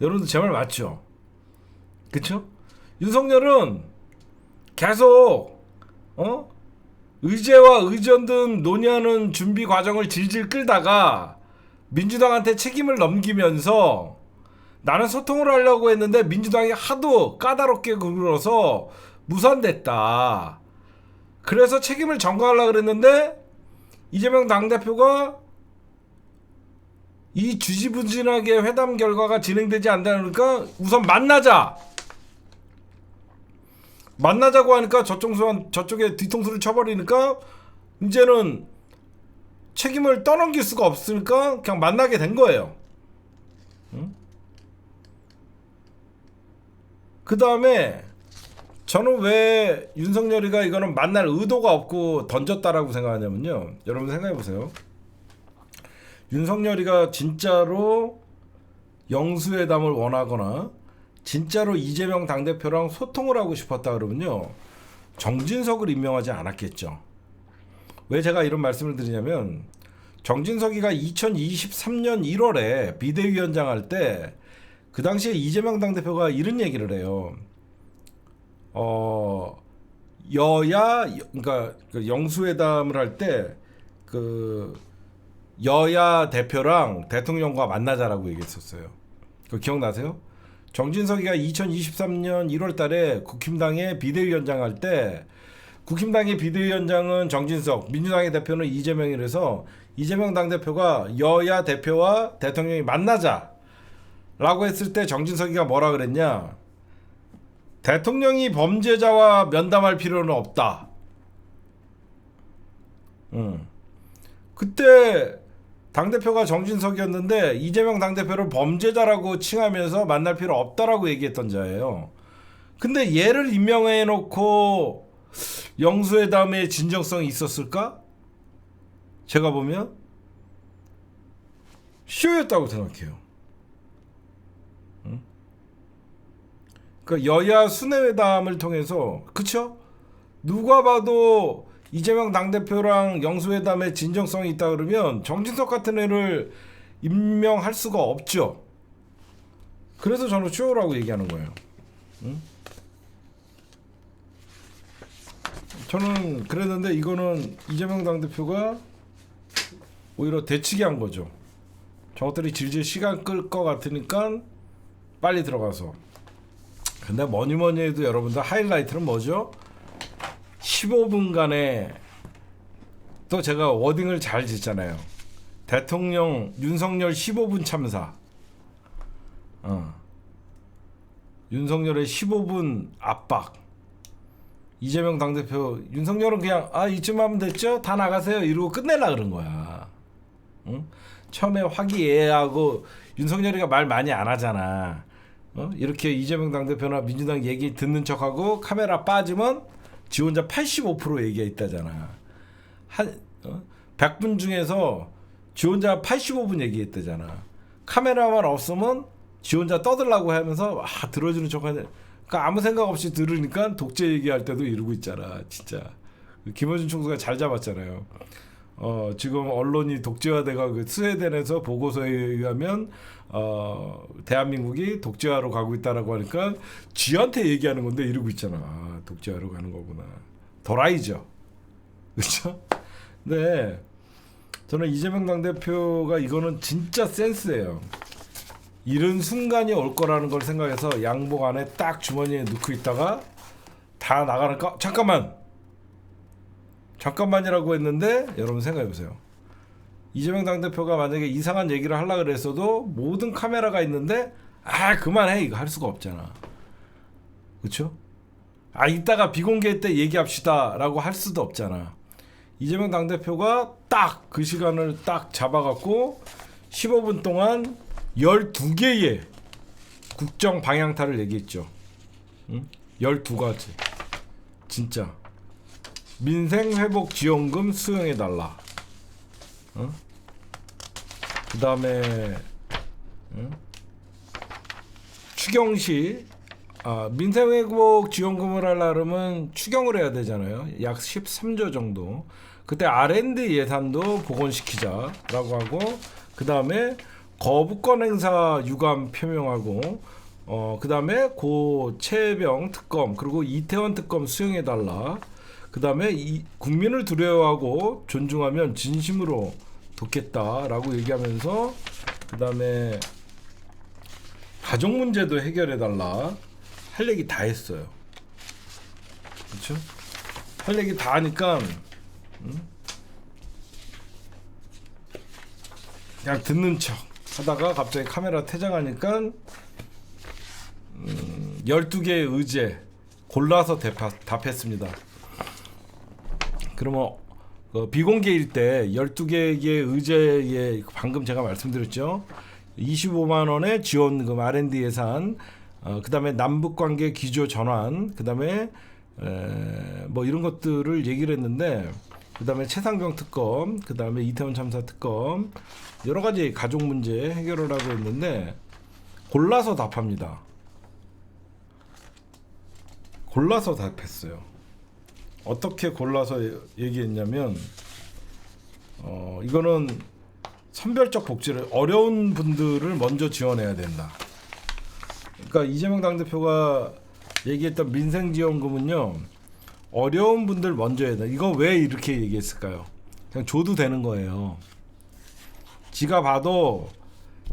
여러분들 제 말 맞죠? 그쵸? 윤석열은 계속 의제와 의전등 논의하는 준비 과정을 질질 끌다가 민주당한테 책임을 넘기면서, 나는 소통을 하려고 했는데 민주당이 하도 까다롭게 굴어서 무산됐다. 그래서 책임을 전가하려고 그랬는데 이재명 당대표가 이 주지부진하게 회담 결과가 진행되지 않다니까 우선 만나자고 하니까 저쪽에 뒤통수를 쳐버리니까 이제는 책임을 떠넘길 수가 없으니까 그냥 만나게 된 거예요. 그 다음에 저는 왜 윤석열이가 이거는 만날 의도가 없고 던졌다라고 생각하냐면요, 여러분 생각해보세요. 윤석열이가 진짜로 영수회담을 원하거나 진짜로 이재명 당대표랑 소통을 하고 싶었다 그러면요, 정진석을 임명하지 않았겠죠. 왜 제가 이런 말씀을 드리냐면, 정진석이가 2023년 1월에 비대위원장 할 때 그 당시에 이재명 당대표가 이런 얘기를 해요. 그러니까 영수회담을 할 때 그 여야 대표랑 대통령과 만나자라고 얘기했었어요. 그거 기억나세요? 정진석이가 2023년 1월 달에 국힘당의 비대위원장 할 때, 국힘당의 비대위원장은 정진석, 민주당의 대표는 이재명이라서 이재명 당대표가 여야 대표와 대통령이 만나자 라고 했을 때 정진석이가 뭐라 그랬냐? 대통령이 범죄자와 면담할 필요는 없다. 그때 당대표가 정진석이었는데 이재명 당대표를 범죄자라고 칭하면서 만날 필요 없다라고 얘기했던 자예요. 근데 얘를 임명해 놓고 영수회담의 진정성이 있었을까? 제가 보면 쇼였다고 생각해요. 그러니까 여야 순회회담을 통해서, 그쵸? 누가 봐도 이재명 당대표랑 영수회담에 진정성이 있다 그러면 정진석 같은 애를 임명할 수가 없죠. 그래서 저는 쇼라고 얘기하는 거예요. 저는 그랬는데 이거는 이재명 당대표가 오히려 대치기 한 거죠. 저것들이 질질 시간 끌 것 같으니까 빨리 들어가서. 근데 뭐니 해도 여러분들 하이라이트는 뭐죠? 15분간의, 또 제가 워딩을 잘 짓잖아요. 대통령 윤석열 15분 참사. 윤석열의 15분 압박. 이재명 당대표, 윤석열은 그냥 이쯤 하면 됐죠? 다 나가세요 이러고 끝내려 그런 거야. 응? 처음에 화기애애하고 윤석열이가 말 많이 안 하잖아. 이렇게 이재명 당대표나 민주당 얘기 듣는 척하고 카메라 빠지면 지 혼자 85% 얘기했다잖아. 100분 중에서 지 혼자 85분 얘기했다잖아. 카메라만 없으면 지 혼자 떠들라고 하면서 들어주는 척하는. 그러니까 아무 생각 없이 들으니까 독재 얘기할 때도 이러고 있잖아. 진짜 김어준 총수가 잘 잡았잖아요. 지금 언론이 독재화돼가 그 스웨덴에서 보고서에 의하면 대한민국이 독재화로 가고 있다라고 하니까 쥐한테 얘기하는 건데 이러고 있잖아. 독재화로 가는 거구나. 도라이죠. 그렇죠? 네. 저는 이재명 당대표가 이거는 진짜 센스예요. 이런 순간이 올 거라는 걸 생각해서 양복 안에 딱 주머니에 넣고 있다가 다 나가니까 잠깐만이라고 했는데 여러분 생각해보세요. 이재명 당대표가 만약에 이상한 얘기를 하려고 그랬어도 모든 카메라가 있는데 그만해 이거 할 수가 없잖아. 그렇죠? 이따가 비공개 때 얘기합시다 라고 할 수도 없잖아. 이재명 당대표가 딱 그 시간을 딱 잡아갖고 15분 동안 12개의 국정 방향타를 얘기했죠. 12가지. 진짜 민생회복지원금 수용해달라. 그 다음에 추경시 민생회복지원금을 하려면 추경을 해야 되잖아요. 약 13조 정도. 그때 R&D 예산도 복원시키자라고 하고, 그 다음에 거부권 행사 유감 표명하고, 그 다음에 고 최혜병 특검 그리고 이태원 특검 수용해달라. 그 다음에 국민을 두려워하고 존중하면 진심으로 돕겠다라고 얘기하면서, 그 다음에 가족 문제도 해결해달라. 할 얘기 다 했어요. 그렇죠? 할 얘기 다 하니까 그냥 듣는 척 하다가 갑자기 카메라 퇴장하니까 12개의 의제 골라서 답했습니다. 그러면 비공개일 때 12개의 의제에 방금 제가 말씀드렸죠. 25만 원의 지원금 R&D 예산, 그 다음에 남북관계 기조 전환, 그 다음에 뭐 이런 것들을 얘기를 했는데, 그 다음에 최상병 특검, 그 다음에 이태원 참사 특검, 여러 가지 가족 문제 해결을 하고 있는데 골라서 답합니다. 골라서 답했어요. 어떻게 골라서 얘기했냐면, 이거는 선별적 복지를, 어려운 분들을 먼저 지원해야 된다. 그러니까 이재명 당대표가 얘기했던 민생지원금은요, 어려운 분들 먼저 해야 돼. 이거 왜 이렇게 얘기했을까요? 그냥 줘도 되는 거예요. 지가 봐도,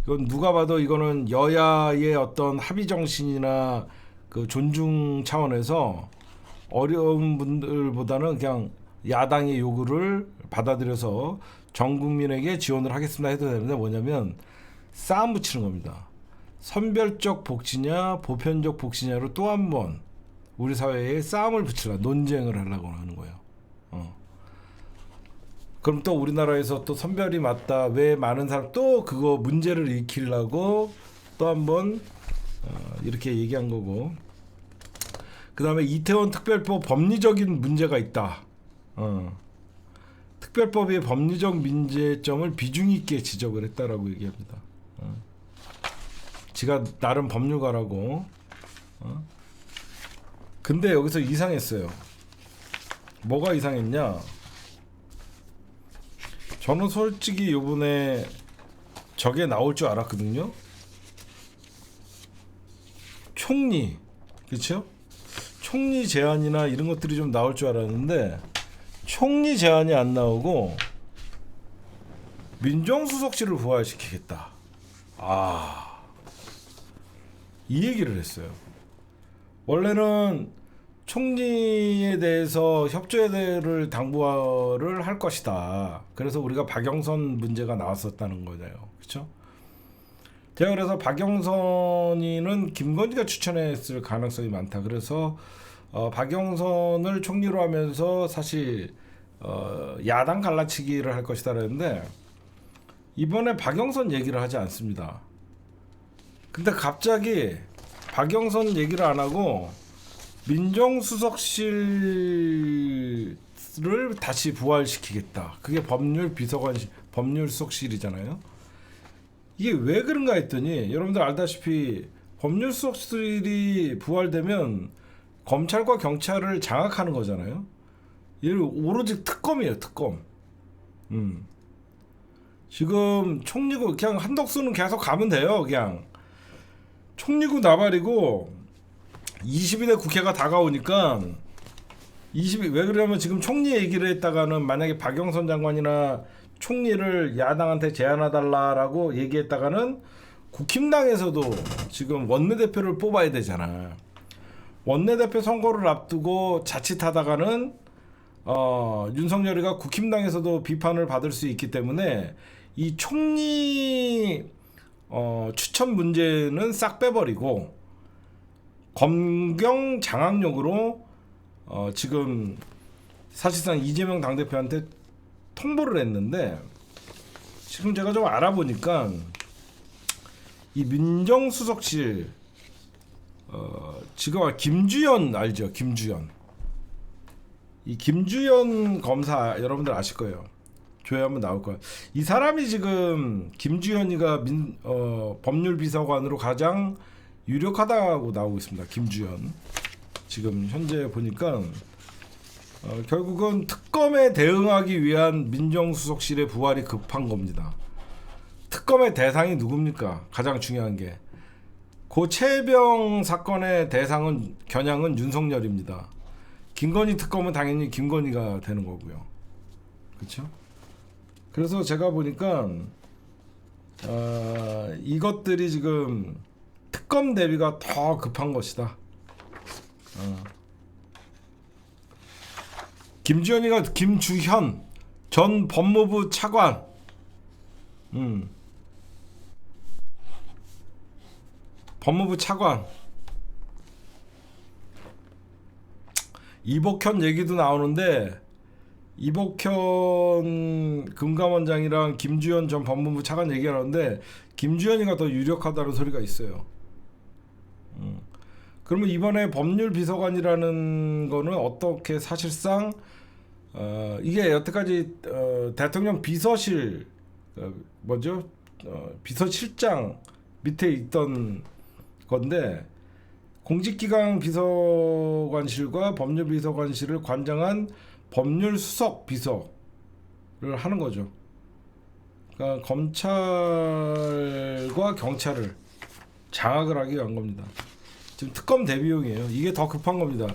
이건 누가 봐도 이거는 여야의 어떤 합의 정신이나 그 존중 차원에서 어려운 분들보다는 그냥 야당의 요구를 받아들여서 전 국민에게 지원을 하겠습니다 해도 되는데, 뭐냐면 싸움 붙이는 겁니다. 선별적 복지냐 보편적 복지냐로 또 한 번 우리 사회에 싸움을 붙이려, 논쟁을 하려고 하는 거예요. 그럼 또 우리나라에서 또 선별이 맞다, 왜 많은 사람 또 그거 문제를 일으키려고 또 한 번 이렇게 얘기한 거고. 그 다음에 이태원 특별법 법리적인 문제가 있다. 특별법의 법리적 문제점을 비중 있게 지적을 했다라고 얘기합니다. 지가 나름 법률가라고. 근데 여기서 이상했어요. 뭐가 이상했냐? 저는 솔직히 요번에 저게 나올 줄 알았거든요. 총리, 그렇죠? 총리 제안이나 이런 것들이 좀 나올 줄 알았는데 총리 제안이 안 나오고 민정수석실을 부활시키겠다. 이 얘기를 했어요. 원래는 총리에 대해서 협조를 당부를 할 것이다. 그래서 우리가 박영선 문제가 나왔었다는 거잖아요. 그렇죠? 제가 그래서 박영선이는 김건희가 추천했을 가능성이 많다. 그래서 박영선을 총리로 하면서 사실 야당 갈라치기를 할 것이다 그랬는데 이번에 박영선 얘기를 하지 않습니다. 근데 갑자기 박영선 얘기를 안 하고 민정수석실을 다시 부활시키겠다. 그게 법률수석실이잖아요. 이게 왜 그런가 했더니 여러분들 알다시피 법률수석실이 부활되면 검찰과 경찰을 장악하는 거잖아요. 얘는 오로지 특검이에요. 특검. 지금 총리고 그냥 한덕수는 계속 가면 돼요. 그냥 총리고 나발이고 20일에 국회가 다가오니까 왜 그러냐면 지금 총리 얘기를 했다가는 만약에 박영선 장관이나 총리를 야당한테 제안해달라고 얘기했다가는 국힘당에서도 지금 원내대표를 뽑아야 되잖아. 원내대표 선거를 앞두고 자칫하다가는 윤석열이가 국힘당에서도 비판을 받을 수 있기 때문에 이 총리 추천 문제는 싹 빼버리고 검경 장악용으로 지금 사실상 이재명 당대표한테 통보를 했는데 지금 제가 좀 알아보니까 이 민정수석실 지금 김주현 알죠? 김주현. 이 김주현 검사 여러분들 아실 거예요. 조회하면 나올 거예요. 이 사람이 지금 김주현이가 법률비서관으로 가장 유력하다고 나오고 있습니다. 김주현. 지금 현재 보니까 결국은 특검에 대응하기 위한 민정수석실의 부활이 급한 겁니다. 특검의 대상이 누굽니까? 가장 중요한 게 고 최혜병 사건의 겨냥은 윤석열입니다. 김건희 특검은 당연히 김건희가 되는 거고요. 그렇죠? 그래서 제가 보니까 이것들이 지금 특검 대비가 더 급한 것이다. 김주현 전 법무부 차관. 법무부 차관. 이복현 얘기도 나오는데 이복현 금감원장이랑 김주현 전 법무부 차관 얘기가 나오는데 김주현이가 더 유력하다는 소리가 있어요. 그러면 이번에 법률비서관이라는 거는 어떻게 사실상 이게 여태까지 대통령 비서실 비서실장 밑에 있던 건데 공직기강 비서관실과 법률비서관실을 관장한 법률수석 비서를 하는 거죠. 그러니까 검찰과 경찰을 장악을 하기 위한 겁니다. 지금 특검 대비용이에요. 이게 더 급한 겁니다.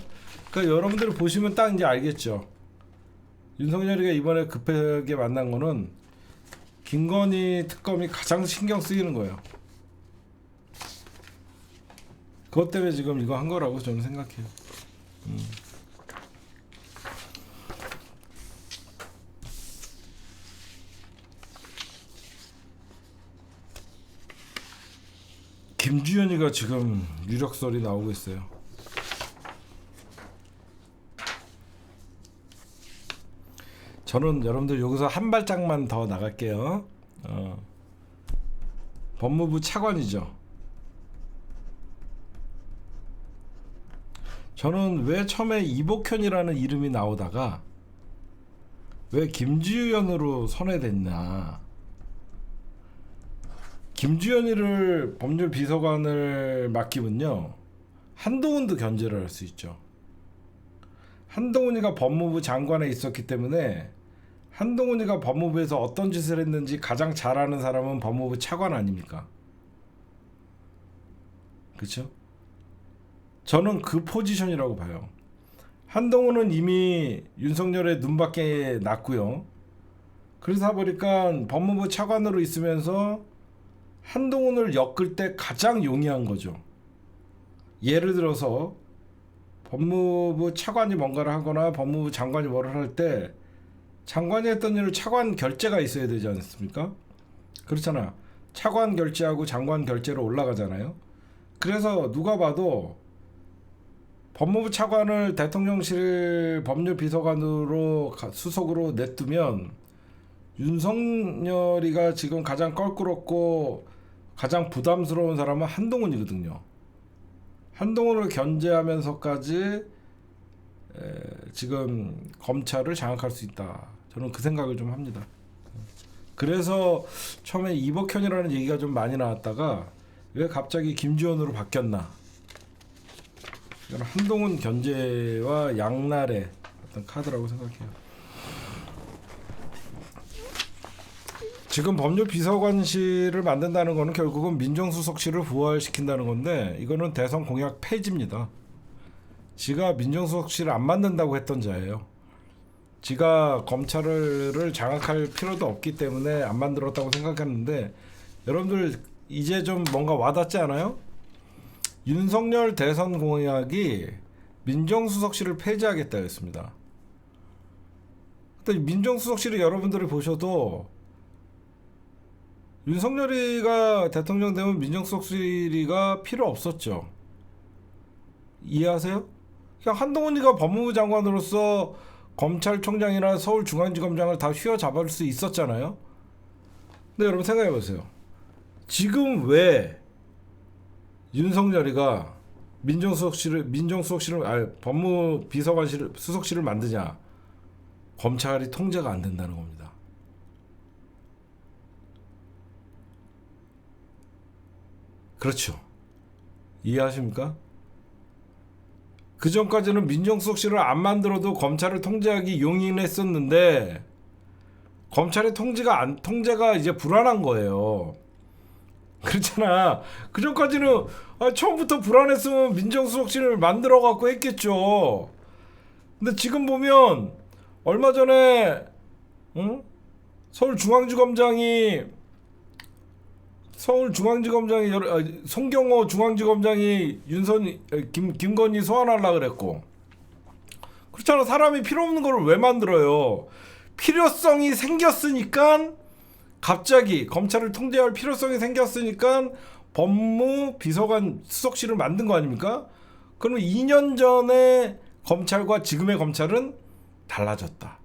그러니까 여러분들 보시면 딱 이제 알겠죠. 윤석열이가 이번에 급하게 만난 거는 김건희 특검이 가장 신경 쓰이는 거예요. 그것 때문에 지금 이거 한 거라고 저는 생각해요. 김주현이가 지금 유력설이 나오고 있어요. 저는 여러분들 여기서 한 발짝만 더 나갈게요. 법무부 차관이죠. 저는 왜 처음에 이복현이라는 이름이 나오다가 왜 김주현으로 선회됐나. 김주현이를 법률 비서관을 맡기면요, 한동훈도 견제를 할 수 있죠. 한동훈이가 법무부 장관에 있었기 때문에 한동훈이가 법무부에서 어떤 짓을 했는지 가장 잘 아는 사람은 법무부 차관 아닙니까? 그렇죠? 저는 그 포지션이라고 봐요. 한동훈은 이미 윤석열의 눈밖에 났고요. 그러다 보니까 법무부 차관으로 있으면서 한동훈을 엮을 때 가장 용이한 거죠. 예를 들어서 법무부 차관이 뭔가를 하거나 법무부 장관이 뭐를 할 때 장관이 했던 일을 차관 결재가 있어야 되지 않습니까? 그렇잖아. 차관 결재하고 장관 결재로 올라가잖아요. 그래서 누가 봐도 법무부 차관을 대통령실 법률비서관으로 수석으로 냈두면 윤석열이가 지금 가장 껄끄럽고 가장 부담스러운 사람은 한동훈이거든요. 한동훈을 견제하면서까지 지금 검찰을 장악할 수 있다. 저는 그 생각을 좀 합니다. 그래서 처음에 이복현이라는 얘기가 좀 많이 나왔다가 왜 갑자기 김주현으로 바뀌었나. 이건 한동훈 견제와 양날의 어떤 카드라고 생각해요. 지금 법률비서관실을 만든다는 거는 결국은 민정수석실을 부활시킨다는 건데, 이거는 대선 공약 폐지입니다. 지가 민정수석실을 안 만든다고 했던 자예요. 지가 검찰을 장악할 필요도 없기 때문에 안 만들었다고 생각했는데, 여러분들 이제 좀 뭔가 와닿지 않아요? 윤석열 대선 공약이 민정수석실을 폐지하겠다 했습니다. 근데 민정수석실을 여러분들이 보셔도 윤석열이가 대통령 되면 민정수석실이가 필요 없었죠. 이해하세요? 그냥 한동훈이가 법무부 장관으로서 검찰총장이나 서울중앙지검장을 다 휘어잡을 수 있었잖아요. 근데 여러분 생각해보세요. 지금 왜 윤석열이가 법무부 비서관실 수석실을 만드냐? 검찰이 통제가 안 된다는 겁니다. 그렇죠. 이해하십니까? 그 전까지는 민정수석실을 안 만들어도 검찰을 통제하기 용이했었는데 검찰의 통제가 이제 불안한 거예요. 그렇잖아. 그 전까지는 처음부터 불안했으면 민정수석실을 만들어 갖고 했겠죠. 근데 지금 보면 얼마 전에 송경호 중앙지검장이 김건희 소환하려고 그랬고. 그렇잖아. 사람이 필요 없는 걸 왜 만들어요? 필요성이 생겼으니까, 갑자기 검찰을 통제할 필요성이 생겼으니까 법무 비서관 수석실을 만든 거 아닙니까? 그러면 2년 전에 검찰과 지금의 검찰은 달라졌다.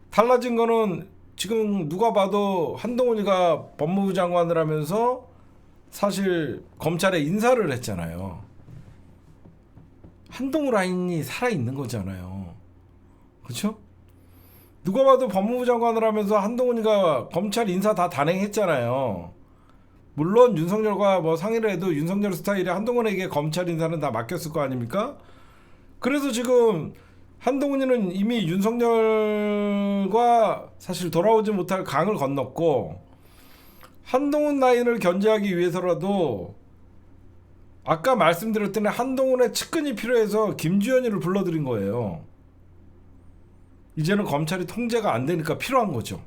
달라진 거는 지금 누가 봐도 한동훈이가 법무부 장관을 하면서 사실 검찰에 인사를 했잖아요. 한동훈 라인이 살아있는 거잖아요. 그렇죠? 누가 봐도 법무부 장관을 하면서 한동훈이가 검찰 인사 다 단행했잖아요. 물론 윤석열과 뭐 상의를 해도 윤석열 스타일의 한동훈에게 검찰 인사는 다 맡겼을 거 아닙니까? 그래서 지금 한동훈이는 이미 윤석열과 사실 돌아오지 못할 강을 건넜고, 한동훈 라인을 견제하기 위해서라도 아까 말씀드렸더니 한동훈의 측근이 필요해서 김주현이를 불러들인 거예요. 이제는 검찰이 통제가 안 되니까 필요한 거죠.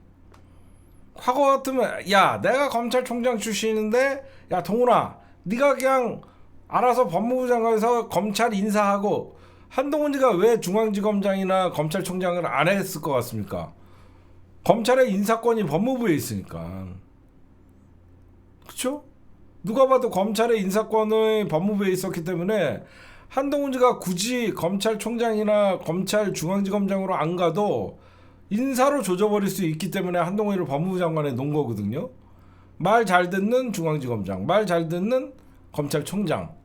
과거 같으면 야, 내가 검찰총장 출신인데 야 동훈아, 네가 그냥 알아서 법무부 장관에서 검찰 인사하고, 한동훈이가 왜 중앙지검장이나 검찰총장을 안 했을 것 같습니까? 검찰의 인사권이 법무부에 있으니까. 그렇죠? 누가 봐도 검찰의 인사권이 법무부에 있었기 때문에 한동훈이가 굳이 검찰총장이나 검찰중앙지검장으로 안 가도 인사로 조져버릴 수 있기 때문에 한동훈이를 법무부 장관에 놓은 거거든요. 말 잘 듣는 중앙지검장, 말 잘 듣는 검찰총장,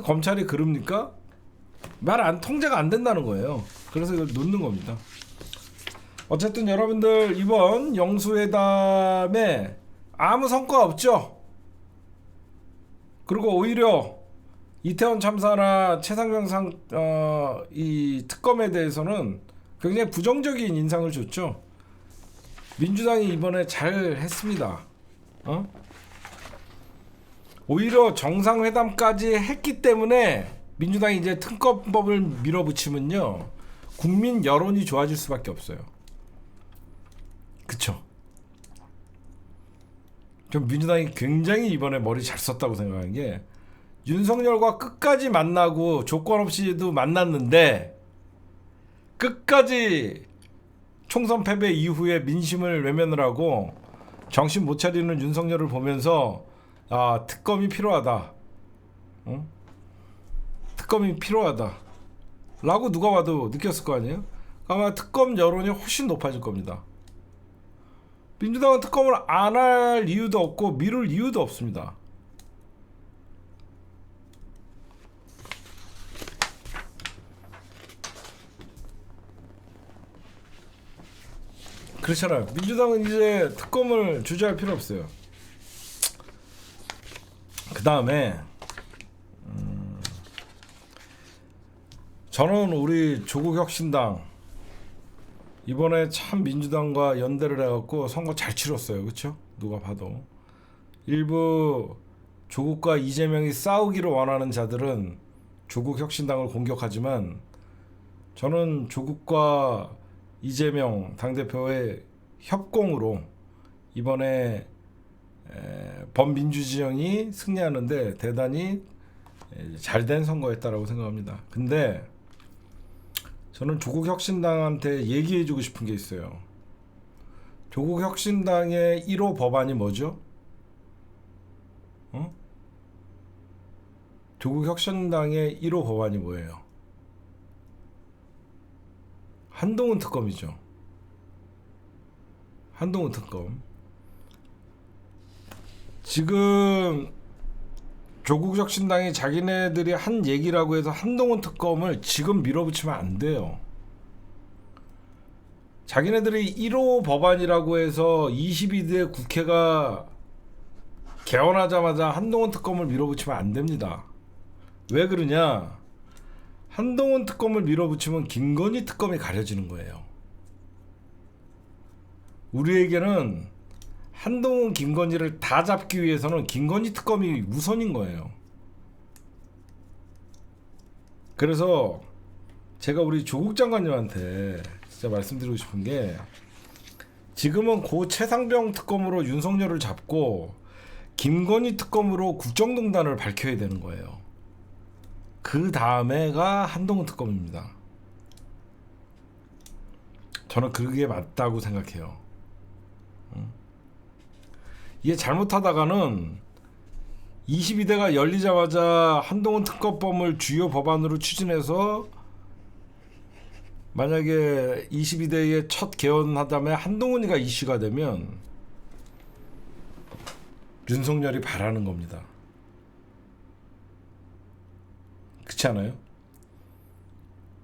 검찰이 그럽니까? 통제가 안 된다는 거예요. 그래서 이걸 놓는 겁니다. 어쨌든 여러분들 이번 영수회담에 아무 성과 없죠. 그리고 오히려 이태원 참사나 최상병상 이 특검에 대해서는 굉장히 부정적인 인상을 줬죠. 민주당이 이번에 잘 했습니다. 오히려 정상회담까지 했기 때문에 민주당이 이제 특검법을 밀어붙이면요, 국민 여론이 좋아질 수밖에 없어요. 그쵸? 좀 민주당이 굉장히 이번에 머리 잘 썼다고 생각하는 게, 윤석열과 끝까지 만나고 조건 없이도 만났는데 끝까지 총선 패배 이후에 민심을 외면을 하고 정신 못 차리는 윤석열을 보면서 특검이 필요하다. 특검이 필요하다 라고 누가 봐도 느꼈을 거 아니에요? 아마 특검 여론이 훨씬 높아질 겁니다. 민주당은 특검을 안 할 이유도 없고 미룰 이유도 없습니다. 그렇잖아요. 민주당은 이제 특검을 주저할 필요 없어요. 그 다음에 저는 우리 조국혁신당 이번에 참 민주당과 연대를 해갖고 선거 잘 치렀어요. 그렇죠? 누가 봐도. 일부 조국과 이재명이 싸우기를 원하는 자들은 조국혁신당을 공격하지만, 저는 조국과 이재명 당대표의 협공으로 이번에 범민주진영이 승리하는데 대단히 잘된 선거였다라고 생각합니다. 근데 저는 조국혁신당한테 얘기해주고 싶은 게 있어요. 조국혁신당의 1호 법안이 뭐죠? 조국혁신당의 1호 법안이 뭐예요? 한동훈 특검이죠. 한동훈 특검. 지금 조국혁신당이 자기네들이 한 얘기라고 해서 한동훈 특검을 지금 밀어붙이면 안 돼요. 자기네들이 1호 법안이라고 해서 22대 국회가 개원하자마자 한동훈 특검을 밀어붙이면 안 됩니다. 왜 그러냐? 한동훈 특검을 밀어붙이면 김건희 특검이 가려지는 거예요. 우리에게는 한동훈, 김건희를 다 잡기 위해서는 김건희 특검이 우선인 거예요. 그래서 제가 우리 조국 장관님한테 진짜 말씀드리고 싶은 게, 지금은 고 최상병 특검으로 윤석열을 잡고 김건희 특검으로 국정농단을 밝혀야 되는 거예요. 그 다음에가 한동훈 특검입니다. 저는 그게 맞다고 생각해요. 이게 잘못하다가는 22대가 열리자마자 한동훈 특검법을 주요 법안으로 추진해서 만약에 22대의 첫 개헌하다음에 한동훈이가 이슈가 되면 윤석열이 바라는 겁니다. 그렇지 않아요?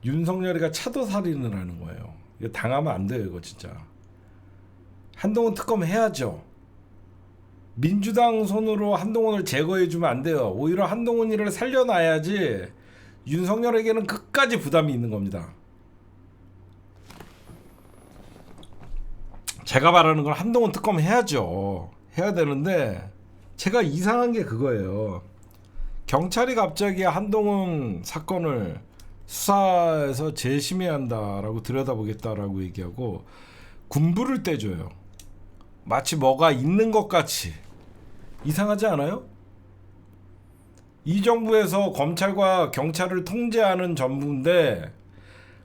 윤석열이가 차도살인을 하는 거예요. 이거 당하면 안 돼요. 이거 진짜. 한동훈 특검 해야죠. 민주당 손으로 한동훈을 제거해주면 안 돼요. 오히려 한동훈이를 살려놔야지 윤석열에게는 끝까지 부담이 있는 겁니다. 제가 바라는 건 한동훈 특검 해야죠. 해야 되는데 제가 이상한 게 그거예요. 경찰이 갑자기 한동훈 사건을 수사해서 재심해야 한다라고 들여다보겠다라고 얘기하고 군부를 떼줘요. 마치 뭐가 있는 것 같이. 이상하지 않아요? 이 정부에서 검찰과 경찰을 통제하는 정부인데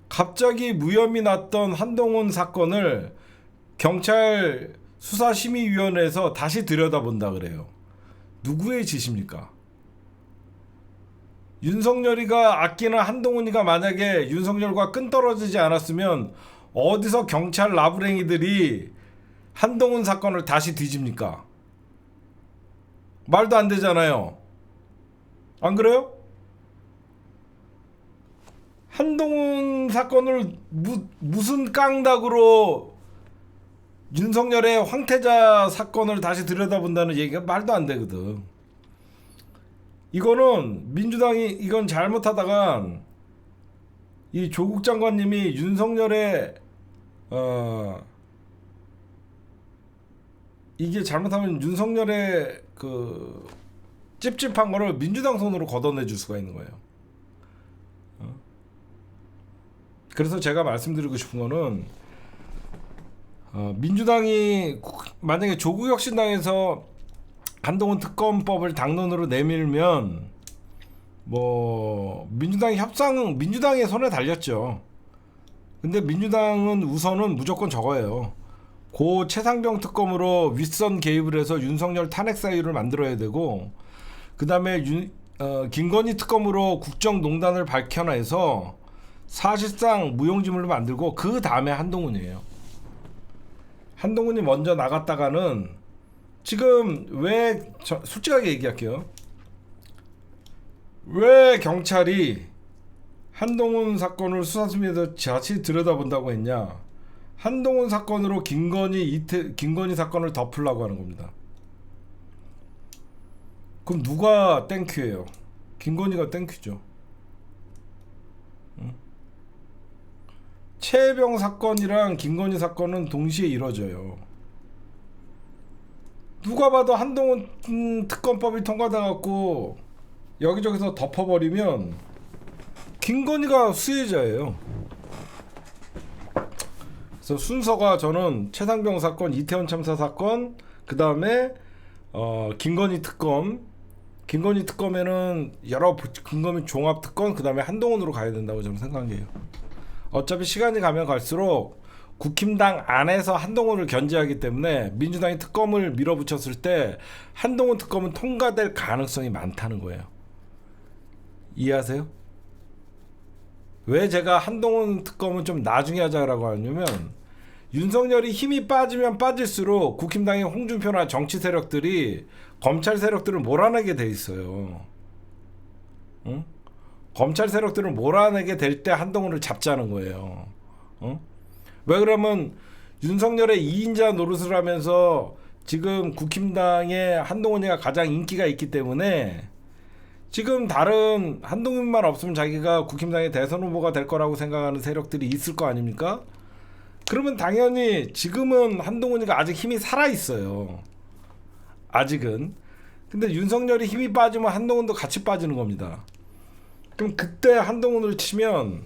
갑자기 무혐의 났던 한동훈 사건을 경찰 수사심의위원회에서 다시 들여다본다 그래요. 누구의 짓입니까? 윤석열이가 아끼는 한동훈이가 만약에 윤석열과 끈떨어지지 않았으면 어디서 경찰 나부랭이들이 한동훈 사건을 다시 뒤집니까? 말도 안 되잖아요. 안 그래요? 한동훈 사건을 무슨 깡닭으로 윤석열의 황태자 사건을 다시 들여다본다는 얘기가 말도 안 되거든. 이거는 민주당이 이건 잘못하다가 이 조국 장관님이 윤석열의 이게 잘못하면 윤석열의 그 찝찝한 거를 민주당 손으로 걷어내줄 수가 있는 거예요. 그래서 제가 말씀드리고 싶은 거는 민주당이 만약에 조국혁신당에서 한동훈 특검법을 당론으로 내밀면 뭐 민주당의 손에 달렸죠. 근데 민주당은 우선은 무조건 저거예요. 고 최상병 특검으로 윗선 개입을 해서 윤석열 탄핵 사유를 만들어야 되고, 그 다음에 김건희 특검으로 국정농단을 밝혀내서 사실상 무용지물로 만들고, 그 다음에 한동훈이에요. 한동훈이 먼저 나갔다가는 지금 왜 솔직하게 얘기할게요. 왜 경찰이 한동훈 사건을 수사팀에서 자칫 들여다본다고 했냐? 한동훈 사건으로 김건희 사건을 덮으려고 하는 겁니다. 그럼 누가 땡큐예요? 김건희가 땡큐죠. 최혜병 사건이랑 김건희 사건은 동시에 이뤄져요. 누가 봐도 한동훈 특검법이 통과돼갖고 여기저기서 덮어버리면 김건희가 수혜자예요. 그래서 순서가 저는 최상병 사건, 이태원 참사 사건, 그 다음에 김건희 특검. 김건희 특검에는 여러 김건희 종합 특검, 그 다음에 한동훈으로 가야 된다고 저는 생각해요. 어차피 시간이 가면 갈수록 국힘당 안에서 한동훈을 견제하기 때문에 민주당이 특검을 밀어붙였을 때 한동훈 특검은 통과될 가능성이 많다는 거예요. 이해하세요? 왜 제가 한동훈 특검은 좀 나중에 하자라고 하냐면, 윤석열이 힘이 빠지면 빠질수록 국힘당의 홍준표나 정치 세력들이 검찰 세력들을 몰아내게 돼 있어요. 응? 검찰 세력들을 몰아내게 될 때 한동훈을 잡자는 거예요. 왜 그러면 윤석열의 2인자 노릇을 하면서 지금 국힘당의 한동훈이가 가장 인기가 있기 때문에 지금 다른 한동훈만 없으면 자기가 국힘당의 대선 후보가 될 거라고 생각하는 세력들이 있을 거 아닙니까? 그러면 당연히 지금은 한동훈이가 아직 힘이 살아있어요. 아직은. 근데 윤석열이 힘이 빠지면 한동훈도 같이 빠지는 겁니다. 그럼 그때 한동훈을 치면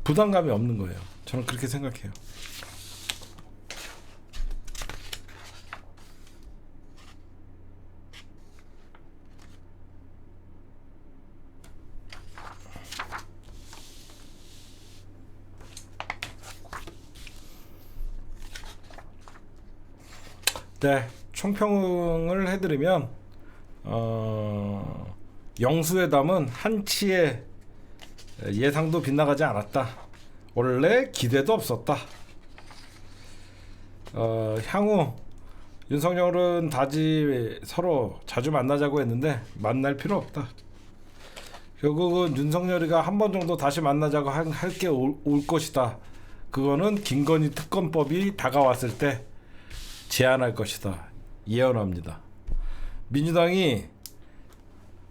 부담감이 없는 거예요. 저는 그렇게 생각해요. 네, 총평을 해드리면 영수회담은 한치의 예상도 빗나가지 않았다. 원래 기대도 없었다. 향후 윤석열은 다시 서로 자주 만나자고 했는데 만날 필요 없다. 결국은 윤석열이가 한 번 정도 다시 만나자고 할 게 올 것이다. 그거는 김건희 특검법이 다가왔을 때 제안할 것이다. 예언합니다. 민주당이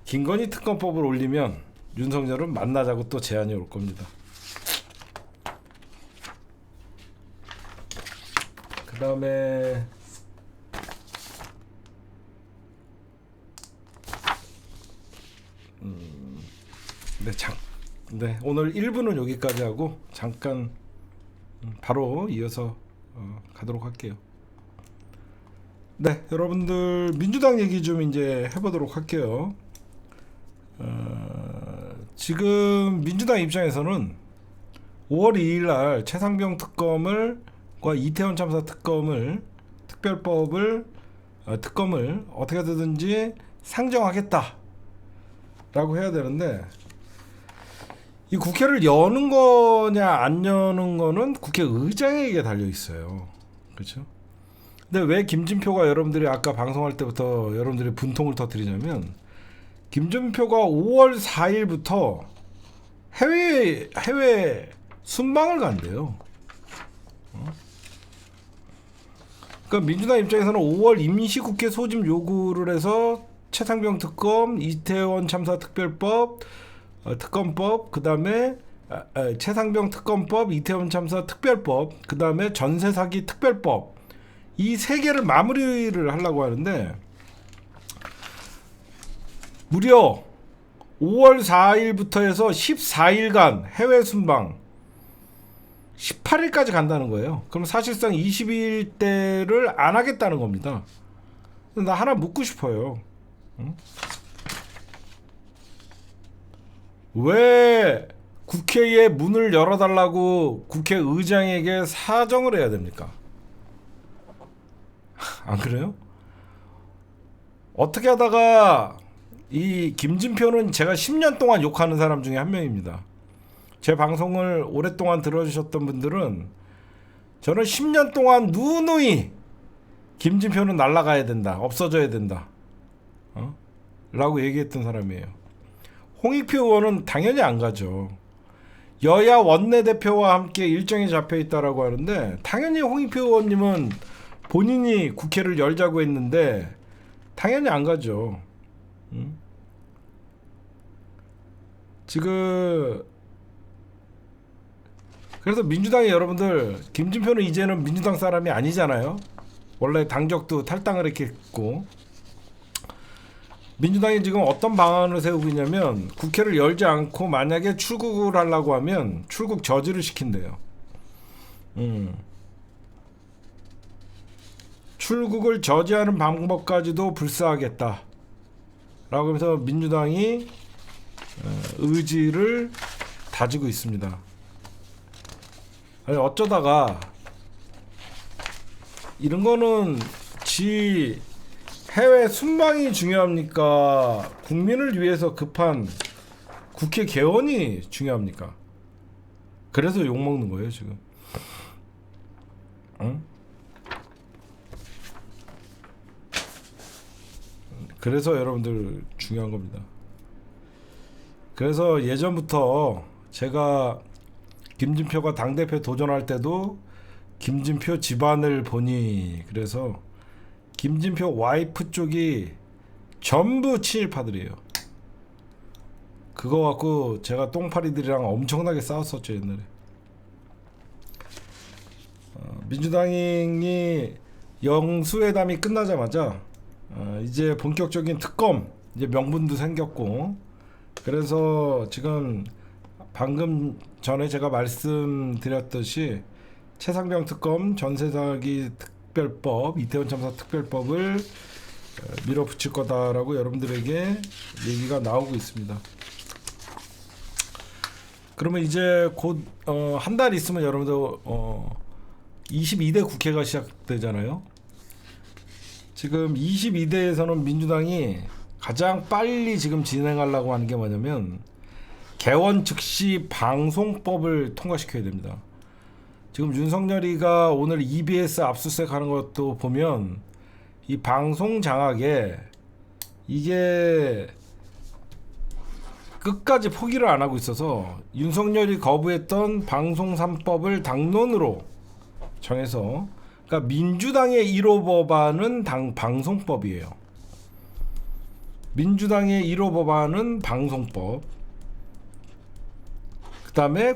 김건희 특검법을 올리면 윤석열은 만나자고 또 제안이 올 겁니다. 그 다음에 네, 오늘 1부는 여기까지 하고 잠깐 바로 이어서 가도록 할게요. 네, 여러분들 민주당 얘기 좀 이제 해보도록 할게요. 지금 민주당 입장에서는 5월 2일 날 최상병 특검과 이태원 참사 특검을 특별법을 특검을 어떻게 하든지 상정하겠다라고 해야 되는데, 이 국회를 여는 거냐 안 여는 거는 국회의장에게 달려 있어요. 그렇죠? 근데 왜 김진표가 여러분들이 아까 방송할 때부터 여러분들이 분통을 터뜨리냐면, 김진표가 5월 4일부터 해외 순방을 간대요. 그러니까 민주당 입장에서는 5월 임시국회 소집 요구를 해서 최상병 특검, 이태원 참사 특별법, 특검법, 그 다음에 최상병 특검법, 이태원 참사 특별법, 그 다음에 전세 사기 특별법, 이 세 개를 마무리를 하려고 하는데 무려 5월 4일부터 해서 14일간 해외 순방 18일까지 간다는 거예요. 그럼 사실상 22일대를 안 하겠다는 겁니다. 나 하나 묻고 싶어요. 응? 왜 국회에 문을 열어달라고 국회의장에게 사정을 해야 됩니까? 안 그래요? 어떻게 하다가 이 김진표는 제가 10년 동안 욕하는 사람 중에 한 명입니다. 제 방송을 오랫동안 들어주셨던 분들은 저는 10년 동안 누누이 김진표는 날아가야 된다, 없어져야 된다, 라고 얘기했던 사람이에요. 홍익표 의원은 당연히 안 가죠. 여야 원내대표와 함께 일정이 잡혀 있다라고 하는데 당연히 홍익표 의원님은 본인이 국회를 열자고 했는데 당연히 안 가죠. 지금 그래서 민주당의 여러분들, 김진표는 이제는 민주당 사람이 아니잖아요. 원래 당적도 탈당을 했고, 민주당이 지금 어떤 방안을 세우고 있냐면 국회를 열지 않고 만약에 출국을 하려고 하면 출국 저지를 시킨대요. 출국을 저지하는 방법까지도 불사하겠다 라고 하면서 민주당이 의지를 다지고 있습니다. 아니, 어쩌다가 이런 거는 지 해외 순방이 중요합니까? 국민을 위해서 급한 국회 개원이 중요합니까? 그래서 욕먹는 거예요 지금. 응? 그래서 여러분들 중요한 겁니다. 그래서 예전부터 제가 김진표가 당대표 도전할 때도 김진표 집안을 보니, 그래서 김진표 와이프 쪽이 전부 친일파들이에요. 그거 갖고 제가 똥파리들이랑 엄청나게 싸웠었죠 옛날에. 민주당이 영수회담이 끝나자마자 이제 본격적인 특검 이제 명분도 생겼고, 그래서 지금 방금 전에 제가 말씀드렸듯이 최상병 특검, 전세사기 특별법, 이태원 참사 특별법을 밀어붙일 거다라고 여러분들에게 얘기가 나오고 있습니다. 그러면 이제 곧 한 달 있으면 여러분들 22대 국회가 시작되잖아요. 지금 22대에서는 민주당이 가장 빨리 지금 진행하려고 하는 게 뭐냐면 개원 즉시 방송법을 통과시켜야 됩니다. 지금 윤석열이가 오늘 EBS 압수수색 하는 것도 보면 이 방송 장악에 이게 끝까지 포기를 안 하고 있어서 윤석열이 거부했던 방송 3법을 당론으로 정해서, 그러니까 민주당의 1호 법안은 방송법이에요. 민주당의 1호 법안은 방송법. 그 다음에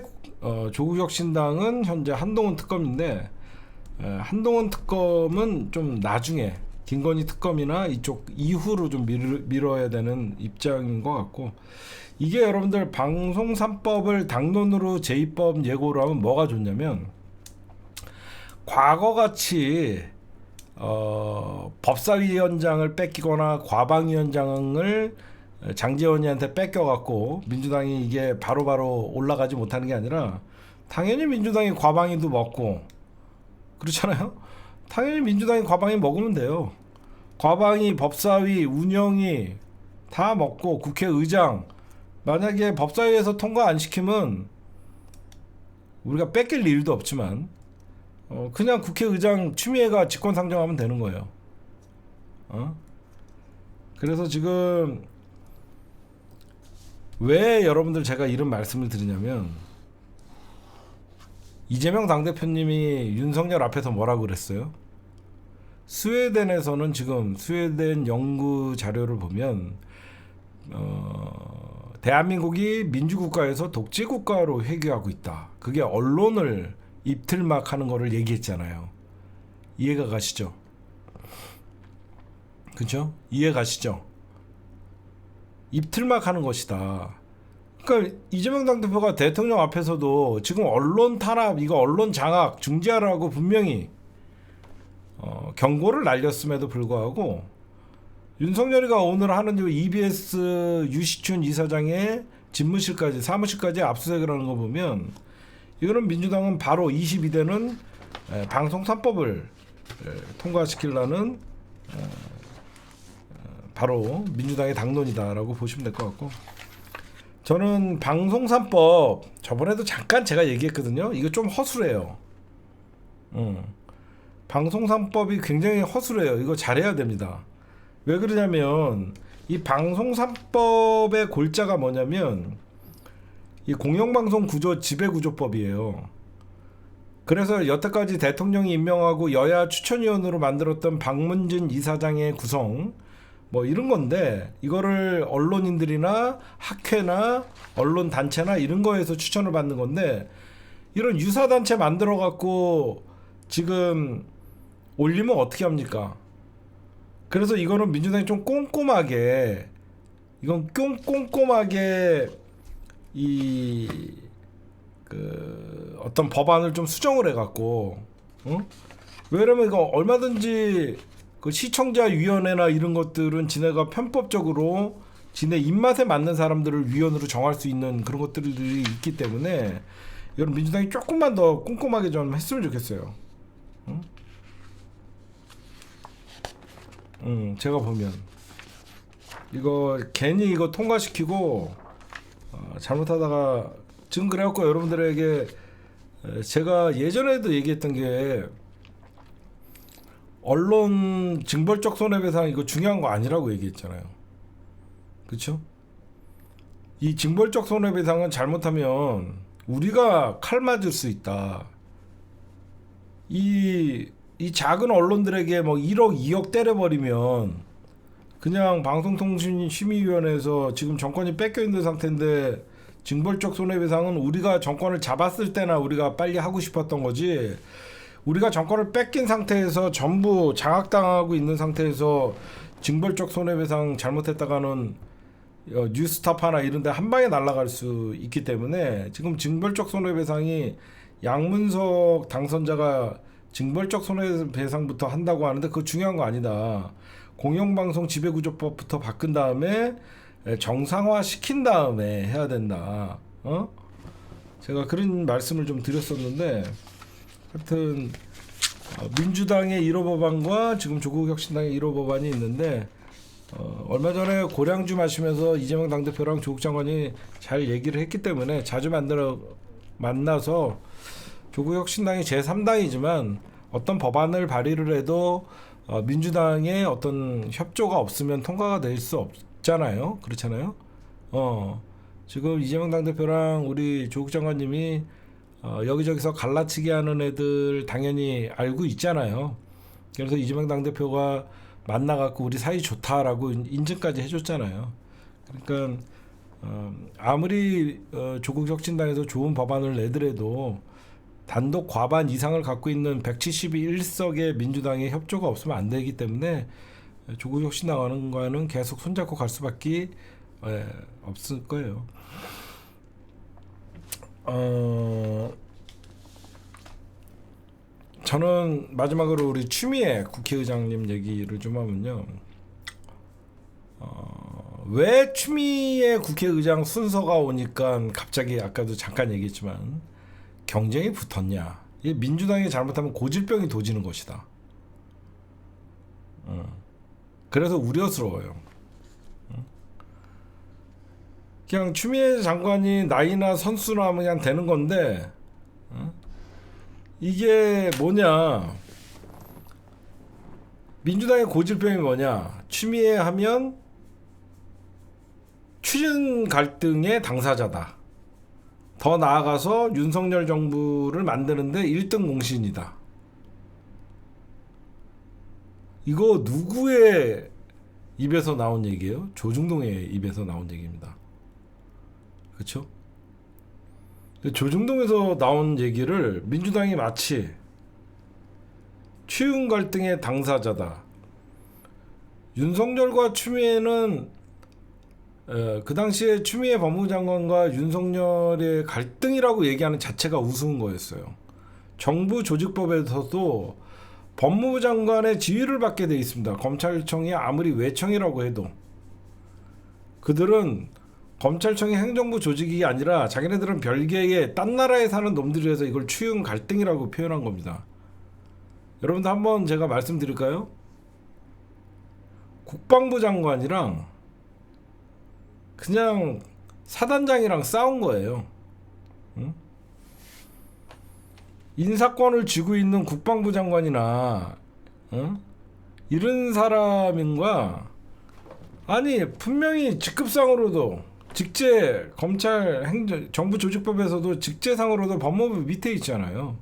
조국혁신당은 현재 한동훈 특검인데, 한동훈 특검은 좀 나중에 김건희 특검이나 이쪽 이후로 좀 미뤄야 되는 입장인 것 같고, 이게 여러분들 방송 3법을 당론으로 제2법 예고를 하면 뭐가 좋냐면, 과거같이 법사위원장을 뺏기거나 과방위원장을 장제원이한테 뺏겨갖고 민주당이 이게 바로바로 올라가지 못하는 게 아니라, 당연히 민주당이 과방위도 먹고 그렇잖아요. 당연히 민주당이 과방위 먹으면 돼요. 과방위, 법사위, 운영위 다 먹고, 국회의장 만약에 법사위에서 통과 안 시키면 우리가 뺏길 일도 없지만 그냥 국회의장 추미애가 직권상정하면 되는 거예요. 그래서 지금 왜 여러분들 제가 이런 말씀을 드리냐면, 이재명 당대표님이 윤석열 앞에서 뭐라고 그랬어요? 스웨덴에서는 지금 스웨덴 연구 자료를 보면 대한민국이 민주국가에서 독재국가로 회귀하고 있다. 그게 언론을 입틀막하는 거를 얘기했잖아요. 이해가 가시죠? 그렇죠? 이해 가시죠? 입틀막하는 것이다. 그러니까 이재명 당대표가 대통령 앞에서도 지금 언론 탄압, 이거 언론 장악 중지하라고 분명히 경고를 날렸음에도 불구하고 윤석열이가 오늘 하는 EBS 유시춘 이사장의 집무실까지 사무실까지 압수수색을 하는 거 보면 이거는 민주당은 바로 22대는 방송 3법을 통과시키려는 바로 민주당의 당론이다라고 보시면 될 것 같고, 저는 방송 3법 저번에도 잠깐 제가 얘기했거든요. 이거 좀 허술해요. 방송 3법이 굉장히 허술해요. 이거 잘해야 됩니다. 왜 그러냐면 이 방송 3법의 골자가 뭐냐면 이 공영방송 구조 지배구조법이에요. 그래서 여태까지 대통령이 임명하고 여야 추천위원으로 만들었던 박문진 이사장의 구성 뭐 이런 건데, 이거를 언론인들이나 학회나 언론 단체나 이런 거에서 추천을 받는 건데, 이런 유사 단체 만들어 갖고 지금 올리면 어떻게 합니까? 그래서 이거는 민주당이 좀 꼼꼼하게, 이건 꼼꼼하게 어떤 법안을 좀 수정을 해갖고, 왜냐면 이거 얼마든지 그 시청자위원회나 이런 것들은 지네가 편법적으로 지네 입맛에 맞는 사람들을 위원으로 정할 수 있는 그런 것들이 있기 때문에 이건 민주당이 조금만 더 꼼꼼하게 좀 했으면 좋겠어요. 제가 보면 이거 괜히 이거 통과시키고 잘못하다가 지금 그래갖고 여러분들에게 제가 예전에도 얘기했던 게, 언론 징벌적 손해배상 이거 중요한 거 아니라고 얘기했잖아요. 그렇죠? 이 징벌적 손해배상은 잘못하면 우리가 칼 맞을 수 있다. 이 작은 언론들에게 뭐 1억 2억 때려버리면 그냥 방송통신심의위원회에서 지금 정권이 뺏겨 있는 상태인데, 징벌적 손해배상은 우리가 정권을 잡았을 때나 우리가 빨리 하고 싶었던 거지, 우리가 정권을 뺏긴 상태에서 전부 장악당하고 있는 상태에서 징벌적 손해배상 잘못했다가는 뉴스타파나 이런 데 한 방에 날아갈 수 있기 때문에, 지금 징벌적 손해배상이 양문석 당선자가 징벌적 손해배상부터 한다고 하는데 그거 중요한 거 아니다. 공영방송 지배구조법부터 바꾼 다음에 정상화 시킨 다음에 해야 된다. 제가 그런 말씀을 좀 드렸었는데, 하여튼 민주당의 1호 법안과 지금 조국혁신당의 1호 법안이 있는데, 얼마 전에 고량주 마시면서 이재명 당대표랑 조국 장관이 잘 얘기를 했기 때문에 자주 만나서 조국혁신당이 제3당이지만 어떤 법안을 발의를 해도 민주당의 어떤 협조가 없으면 통과가 될 수 없잖아요. 그렇잖아요. 지금 이재명 당대표랑 우리 조국 장관님이 여기저기서 갈라치기 하는 애들 당연히 알고 있잖아요. 그래서 이재명 당대표가 만나갖고 우리 사이 좋다라고 인증까지 해줬잖아요. 그러니까 아무리 조국혁신당에서 좋은 법안을 내더라도 단독 과반 이상을 갖고 있는 171석의 민주당의 협조가 없으면 안 되기 때문에 조국혁신당과는 계속 손잡고 갈 수밖에 없을 거예요. 저는 마지막으로 우리 추미애 국회의장님 얘기를 좀 하면요. 왜 추미애 국회의장 순서가 오니까 갑자기 아까도 잠깐 얘기했지만 경쟁이 붙었냐. 이게 민주당이 잘못하면 고질병이 도지는 것이다. 그래서 우려스러워요. 그냥 추미애 장관이 나이나 선수나 하면 그냥 되는 건데, 이게 뭐냐, 민주당의 고질병이 뭐냐, 추미애 하면 추진 갈등의 당사자다. 더 나아가서 윤석열 정부를 만드는데 1등 공신이다. 이거 누구의 입에서 나온 얘기예요? 조중동의 입에서 나온 얘기입니다. 그렇죠? 조중동에서 나온 얘기를 민주당이 마치 추윤 갈등의 당사자다. 윤석열과 추미애는 그 당시에 추미애 법무부 장관과 윤석열의 갈등이라고 얘기하는 자체가 우스운 거였어요. 정부 조직법에서도 법무부 장관의 지휘를 받게 돼 있습니다. 검찰청이 아무리 외청이라고 해도 그들은 검찰청이 행정부 조직이 아니라 자기네들은 별개의 딴 나라에 사는 놈들이라서 이걸 추윤 갈등이라고 표현한 겁니다. 여러분들 한번 제가 말씀드릴까요? 국방부 장관이랑 그냥 사단장이랑 싸운 거예요. 응? 인사권을 쥐고 있는 국방부 장관이나 이런 사람인가 아니 분명히 직급상으로도 직제 검찰 행정 정부 조직법에서도 직제상으로도 법무부 밑에 있잖아요.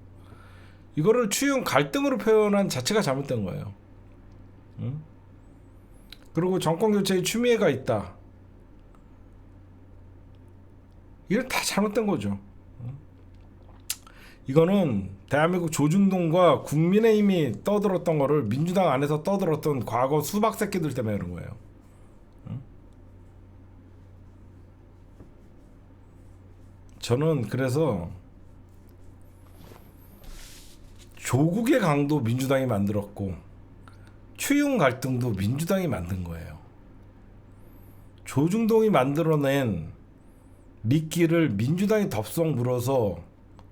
이거를 추윤 갈등으로 표현한 자체가 잘못된 거예요. 응? 그리고 정권 교체에 추미애가 있다. 이거 다 잘못된 거죠. 이거는 대한민국 조중동과 국민의힘이 떠들었던 거를 민주당 안에서 떠들었던 과거 수박 새끼들 때문에 그런 거예요. 저는 그래서 조국의 강도 민주당이 만들었고 추윤 갈등도 민주당이 만든 거예요. 조중동이 만들어낸 미끼를 민주당이 덥석 물어서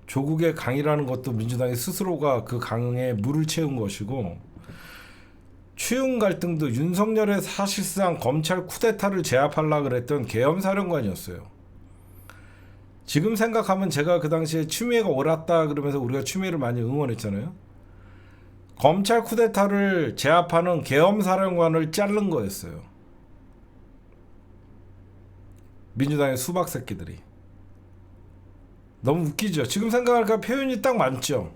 조국의 강이라는 것도 민주당이 스스로가 그 강에 물을 채운 것이고 추윤 갈등도 윤석열의 사실상 검찰 쿠데타를 제압하려고 그랬던 계엄사령관이었어요. 지금 생각하면 제가 그 당시에 추미애가 옳았다 그러면서 우리가 추미애를 많이 응원했잖아요. 검찰 쿠데타를 제압하는 계엄사령관을 자른 거였어요. 민주당의 수박 새끼들이. 너무 웃기죠. 지금 생각하니까 표현이 딱 맞죠.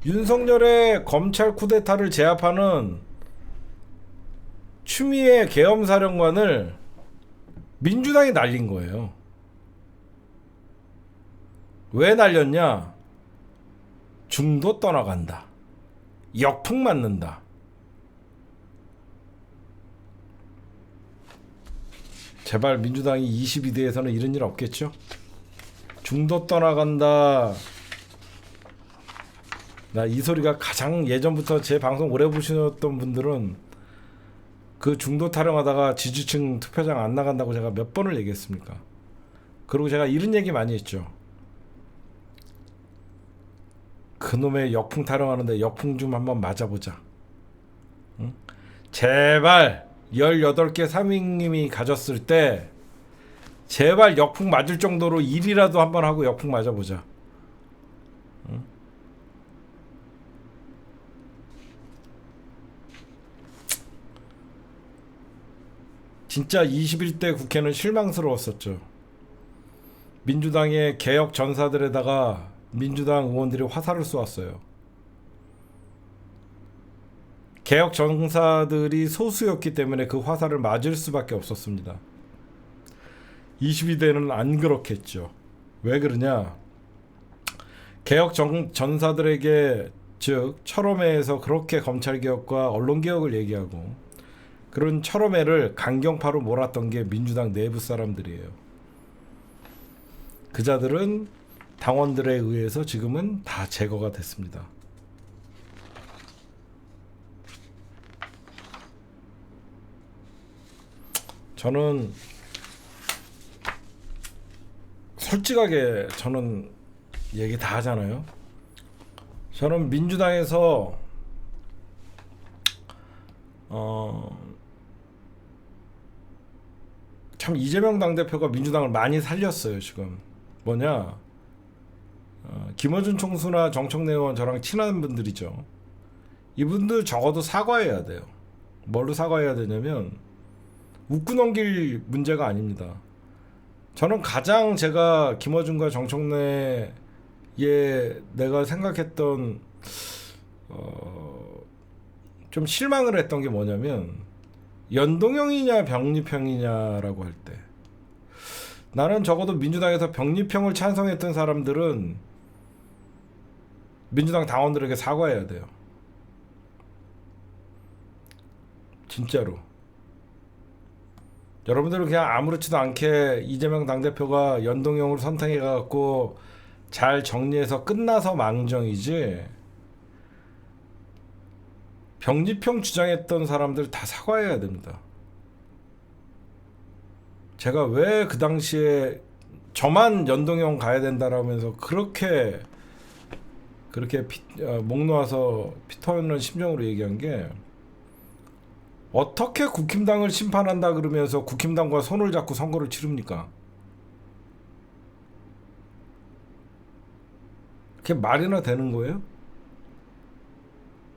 윤석열의 검찰 쿠데타를 제압하는 추미애 계엄사령관을 민주당이 날린 거예요. 왜 날렸냐? 중도 떠나간다. 역풍 맞는다. 제발 민주당이 22대에서는 이런 일 없겠죠? 중도 떠나간다. 나 이 소리가 가장 예전부터 제 방송 오래 보시던 분들은 그 중도 타령하다가 지지층 투표장 안 나간다고 제가 몇 번을 얘기했습니까? 그리고 제가 이런 얘기 많이 했죠. 그놈의 역풍 타령하는데 역풍 좀 한번 맞아보자. 응? 제발 18개 상임님이 가졌을 때 제발 역풍 맞을 정도로 일이라도 한번 하고 역풍 맞아보자. 응? 진짜 21대 국회는 실망스러웠었죠. 민주당의 개혁 전사들에다가 민주당 의원들이 화살을 쏘았어요. 개혁 전사들이 소수였기 때문에 그 화살을 맞을 수밖에 없었습니다. 22대는 안 그렇겠죠. 왜 그러냐? 개혁 전사들에게 즉 철험회에서 그렇게 검찰개혁과 언론개혁을 얘기하고 그런 철험회를 강경파로 몰았던 게 민주당 내부 사람들이에요. 그 자들은 당원들에 의해서 지금은 다 제거가 됐습니다. 저는 솔직하게 저는 얘기 다 하잖아요. 저는 민주당에서 참 이재명 당대표가 민주당을 많이 살렸어요. 지금 뭐냐, 김어준 총수나 정청래 의원 저랑 친한 분들이죠. 이분들 적어도 사과해야 돼요. 뭘로 사과해야 되냐면 웃고 넘길 문제가 아닙니다. 저는 가장 제가 김어준과 정청래에 내가 생각했던 좀 실망을 했던 게 뭐냐면 연동형이냐 병립형이냐라고 할 때 나는 적어도 민주당에서 병립형을 찬성했던 사람들은 민주당 당원들에게 사과해야 돼요. 진짜로. 여러분들은 그냥 아무렇지도 않게 이재명 당대표가 연동형으로 선택해갖고 잘 정리해서 끝나서 망정이지, 병립형 주장했던 사람들 다 사과해야 됩니다. 제가 왜 그 당시에 저만 연동형 가야 된다라면서 그렇게 목 놓아서 피 터는 심정으로 얘기한 게, 어떻게 국힘당을 심판한다 그러면서 국힘당과 손을 잡고 선거를 치릅니까? 그게 말이나 되는 거예요?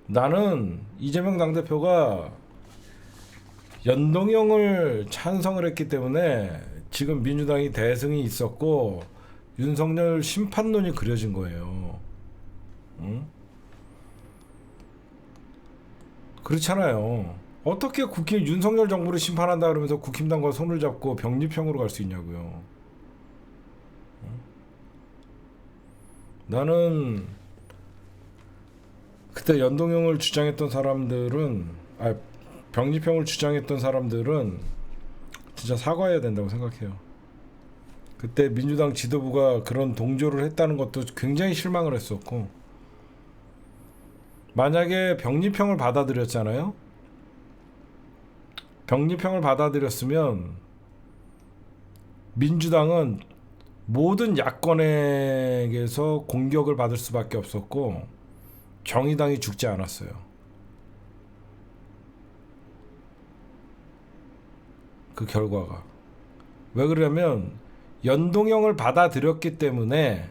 나는 이재명 당대표가 연동형을 찬성을 했기 때문에 지금 민주당이 대승이 있었고 윤석열 심판론이 그려진 거예요. 응? 그렇잖아요. 어떻게 윤석열 정부를 심판한다 그러면서 국힘당과 손을 잡고 병립형으로 갈 수 있냐고요. 나는 그때 연동형을 주장했던 사람들은, 병립형을 주장했던 사람들은 진짜 사과해야 된다고 생각해요. 그때 민주당 지도부가 그런 동조를 했다는 것도 굉장히 실망을 했었고, 만약에 병립형을 받아들였잖아요. 병립형을 받아들였으면 민주당은 모든 야권에게서 공격을 받을 수밖에 없었고 정의당이 죽지 않았어요. 그 결과가. 왜 그러냐면 연동형을 받아들였기 때문에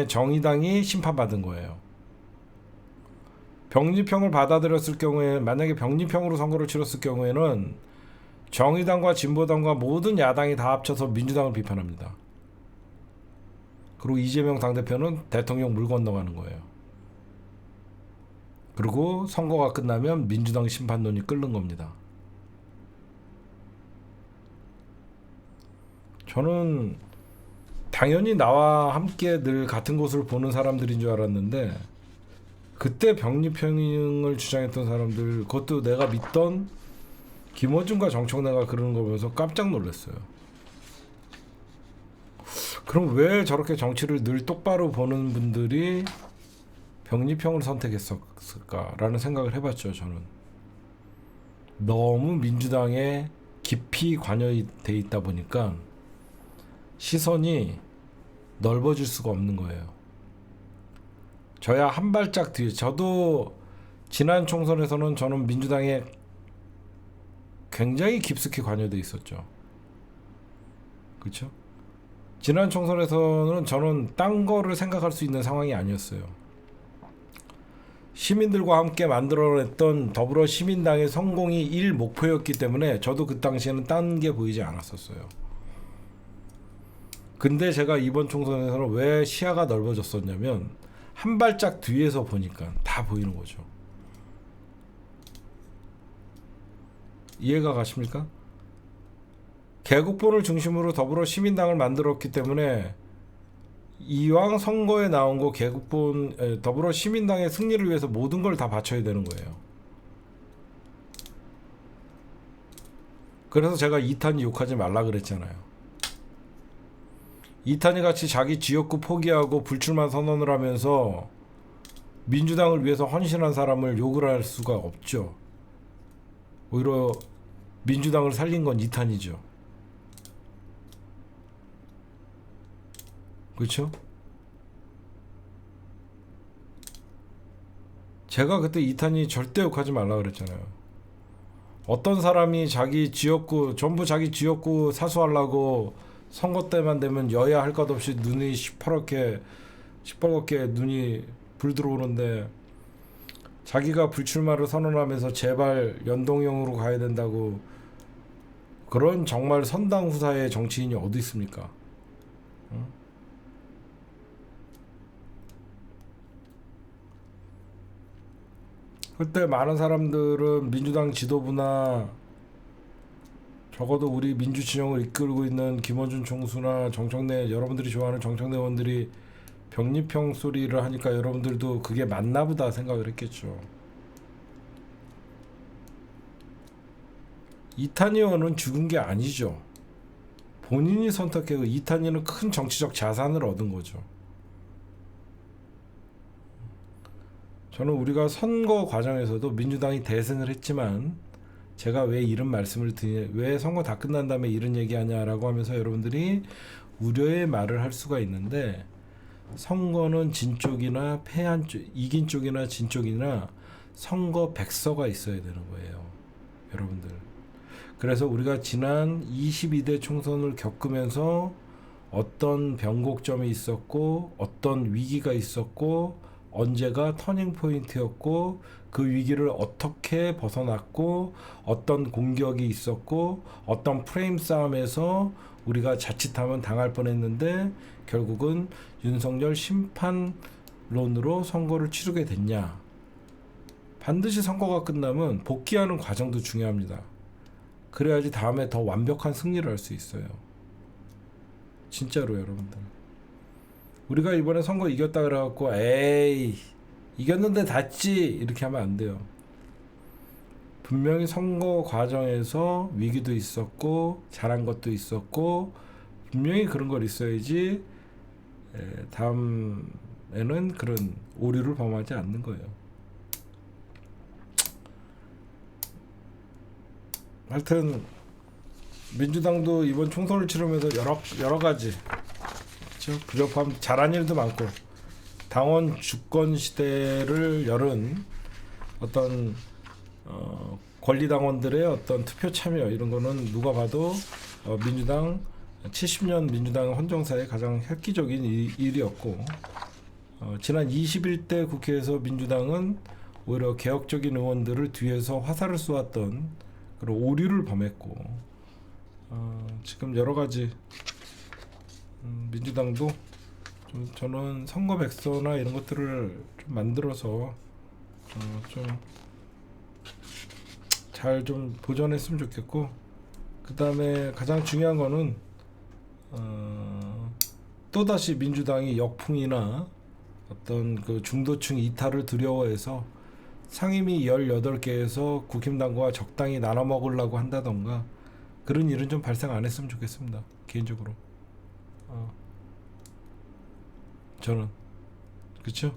정의당이 심판받은 거예요. 병립형을 받아들였을 경우에, 만약에 병립형으로 선거를 치렀을 경우에는 정의당과 진보당과 모든 야당이 다 합쳐서 민주당을 비판합니다. 그리고 이재명 당대표는 대통령 물 건너가는 거예요. 그리고 선거가 끝나면 민주당 심판론이 끓는 겁니다. 저는 당연히 나와 함께 늘 같은 곳을 보는 사람들인 줄 알았는데, 그때 병립형을 주장했던 사람들, 그것도 내가 믿던 김어준과 정청래가 그러는 거 보면서 깜짝 놀랐어요. 그럼 왜 저렇게 정치를 늘 똑바로 보는 분들이 병립형을 선택했을까라는 생각을 해봤죠. 저는 너무 민주당에 깊이 관여돼 있다 보니까 시선이 넓어질 수가 없는 거예요. 저야 한 발짝 뒤에, 저도 지난 총선에서는 저는 민주당에 굉장히 깊숙이 관여돼 있었죠. 그렇죠? 지난 총선에서는 저는 딴 거를 생각할 수 있는 상황이 아니었어요. 시민들과 함께 만들어냈던 더불어 시민당의 성공이 1목표였기 때문에 저도 그 당시에는 딴 게 보이지 않았었어요. 근데 제가 이번 총선에서는 왜 시야가 넓어졌었냐면 한 발짝 뒤에서 보니까 다 보이는 거죠. 이해가 가십니까? 개국본을 중심으로 더불어 시민당을 만들었기 때문에 이왕 선거에 나온 거 더불어 시민당의 승리를 위해서 모든 걸 다 바쳐야 되는 거예요. 그래서 제가 이탄이 욕하지 말라 그랬잖아요. 이탄이 같이 자기 지역구 포기하고 불출마 선언을 하면서 민주당을 위해서 헌신한 사람을 욕을 할 수가 없죠. 오히려 민주당을 살린 건 이탄이죠. 그렇죠? 제가 그때 이탄이 절대 욕하지 말라 그랬잖아요. 어떤 사람이 전부 자기 지역구 사수하려고 선거 때만 되면 여야 할 것 없이 눈이 시퍼렇게 눈이 불 들어오는데, 자기가 불출마를 선언하면서 제발 연동형으로 가야 된다고, 그런 정말 선당 후사의 정치인이 어디 있습니까? 어? 그때 많은 사람들은 민주당 지도부나 적어도 우리 민주 진영을 이끌고 있는 김어준 총수나 정청래, 여러분들이 좋아하는 정청래 의원들이 병립형 소리를 하니까 여러분들도 그게 맞나 보다 생각을 했겠죠. 이탄희 의원은 죽은 게 아니죠. 본인이 선택해서 이탄희는 큰 정치적 자산을 얻은 거죠. 저는 우리가 선거 과정에서도 민주당이 대승을 했지만, 제가 왜 이런 말씀을 드냐, 왜 선거 다 끝난 다음에 이런 얘기하냐라고 하면서 여러분들이 우려의 말을 할 수가 있는데, 선거는 진 쪽이나 패한 쪽, 이긴 쪽이나 진 쪽이나 선거 백서가 있어야 되는 거예요, 여러분들. 그래서 우리가 지난 22대 총선을 겪으면서 어떤 변곡점이 있었고, 어떤 위기가 있었고, 언제가 터닝 포인트였고, 그 위기를 어떻게 벗어났고, 어떤 공격이 있었고, 어떤 프레임 싸움에서 우리가 자칫하면 당할 뻔했는데 결국은 윤석열 심판론으로 선거를 치르게 됐냐. 반드시 선거가 끝나면 복귀하는 과정도 중요합니다. 그래야지 다음에 더 완벽한 승리를 할 수 있어요. 진짜로 여러분들. 우리가 이번에 선거 이겼다 그래갖고 에이 이겼는데 das지 이렇게 하면 안 돼요. 분명히 선거 과정에서 위기도 있었고 잘한 것도 있었고 분명히 그런 걸 있어야지 다음에는 그런 오류를 범하지 않는 거예요. 하여튼 민주당도 이번 총선을 치르면서 여러 가지 그렇죠? 부족함, 잘한 일도 많고 당원 주권 시대를 열은 어떤 권리당원들의 어떤 투표 참여 이런 거는 누가 봐도 민주당 70년 민주당 헌정사의 가장 획기적인 일이었고, 지난 21대 국회에서 민주당은 오히려 개혁적인 의원들을 뒤에서 화살을 쏘았던 그런 오류를 범했고, 지금 여러 가지 민주당도 저는 선거 백서나 이런 것들을 좀 만들어서 좀 잘 좀 보존했으면 좋겠고, 그 다음에 가장 중요한 거는 또다시 민주당이 역풍이나 어떤 그 중도층 이탈을 두려워해서 상임위 18개에서 국힘당과 적당히 나눠 먹으려고 한다던가 그런 일은 좀 발생 안 했으면 좋겠습니다, 개인적으로. 저는 그쵸?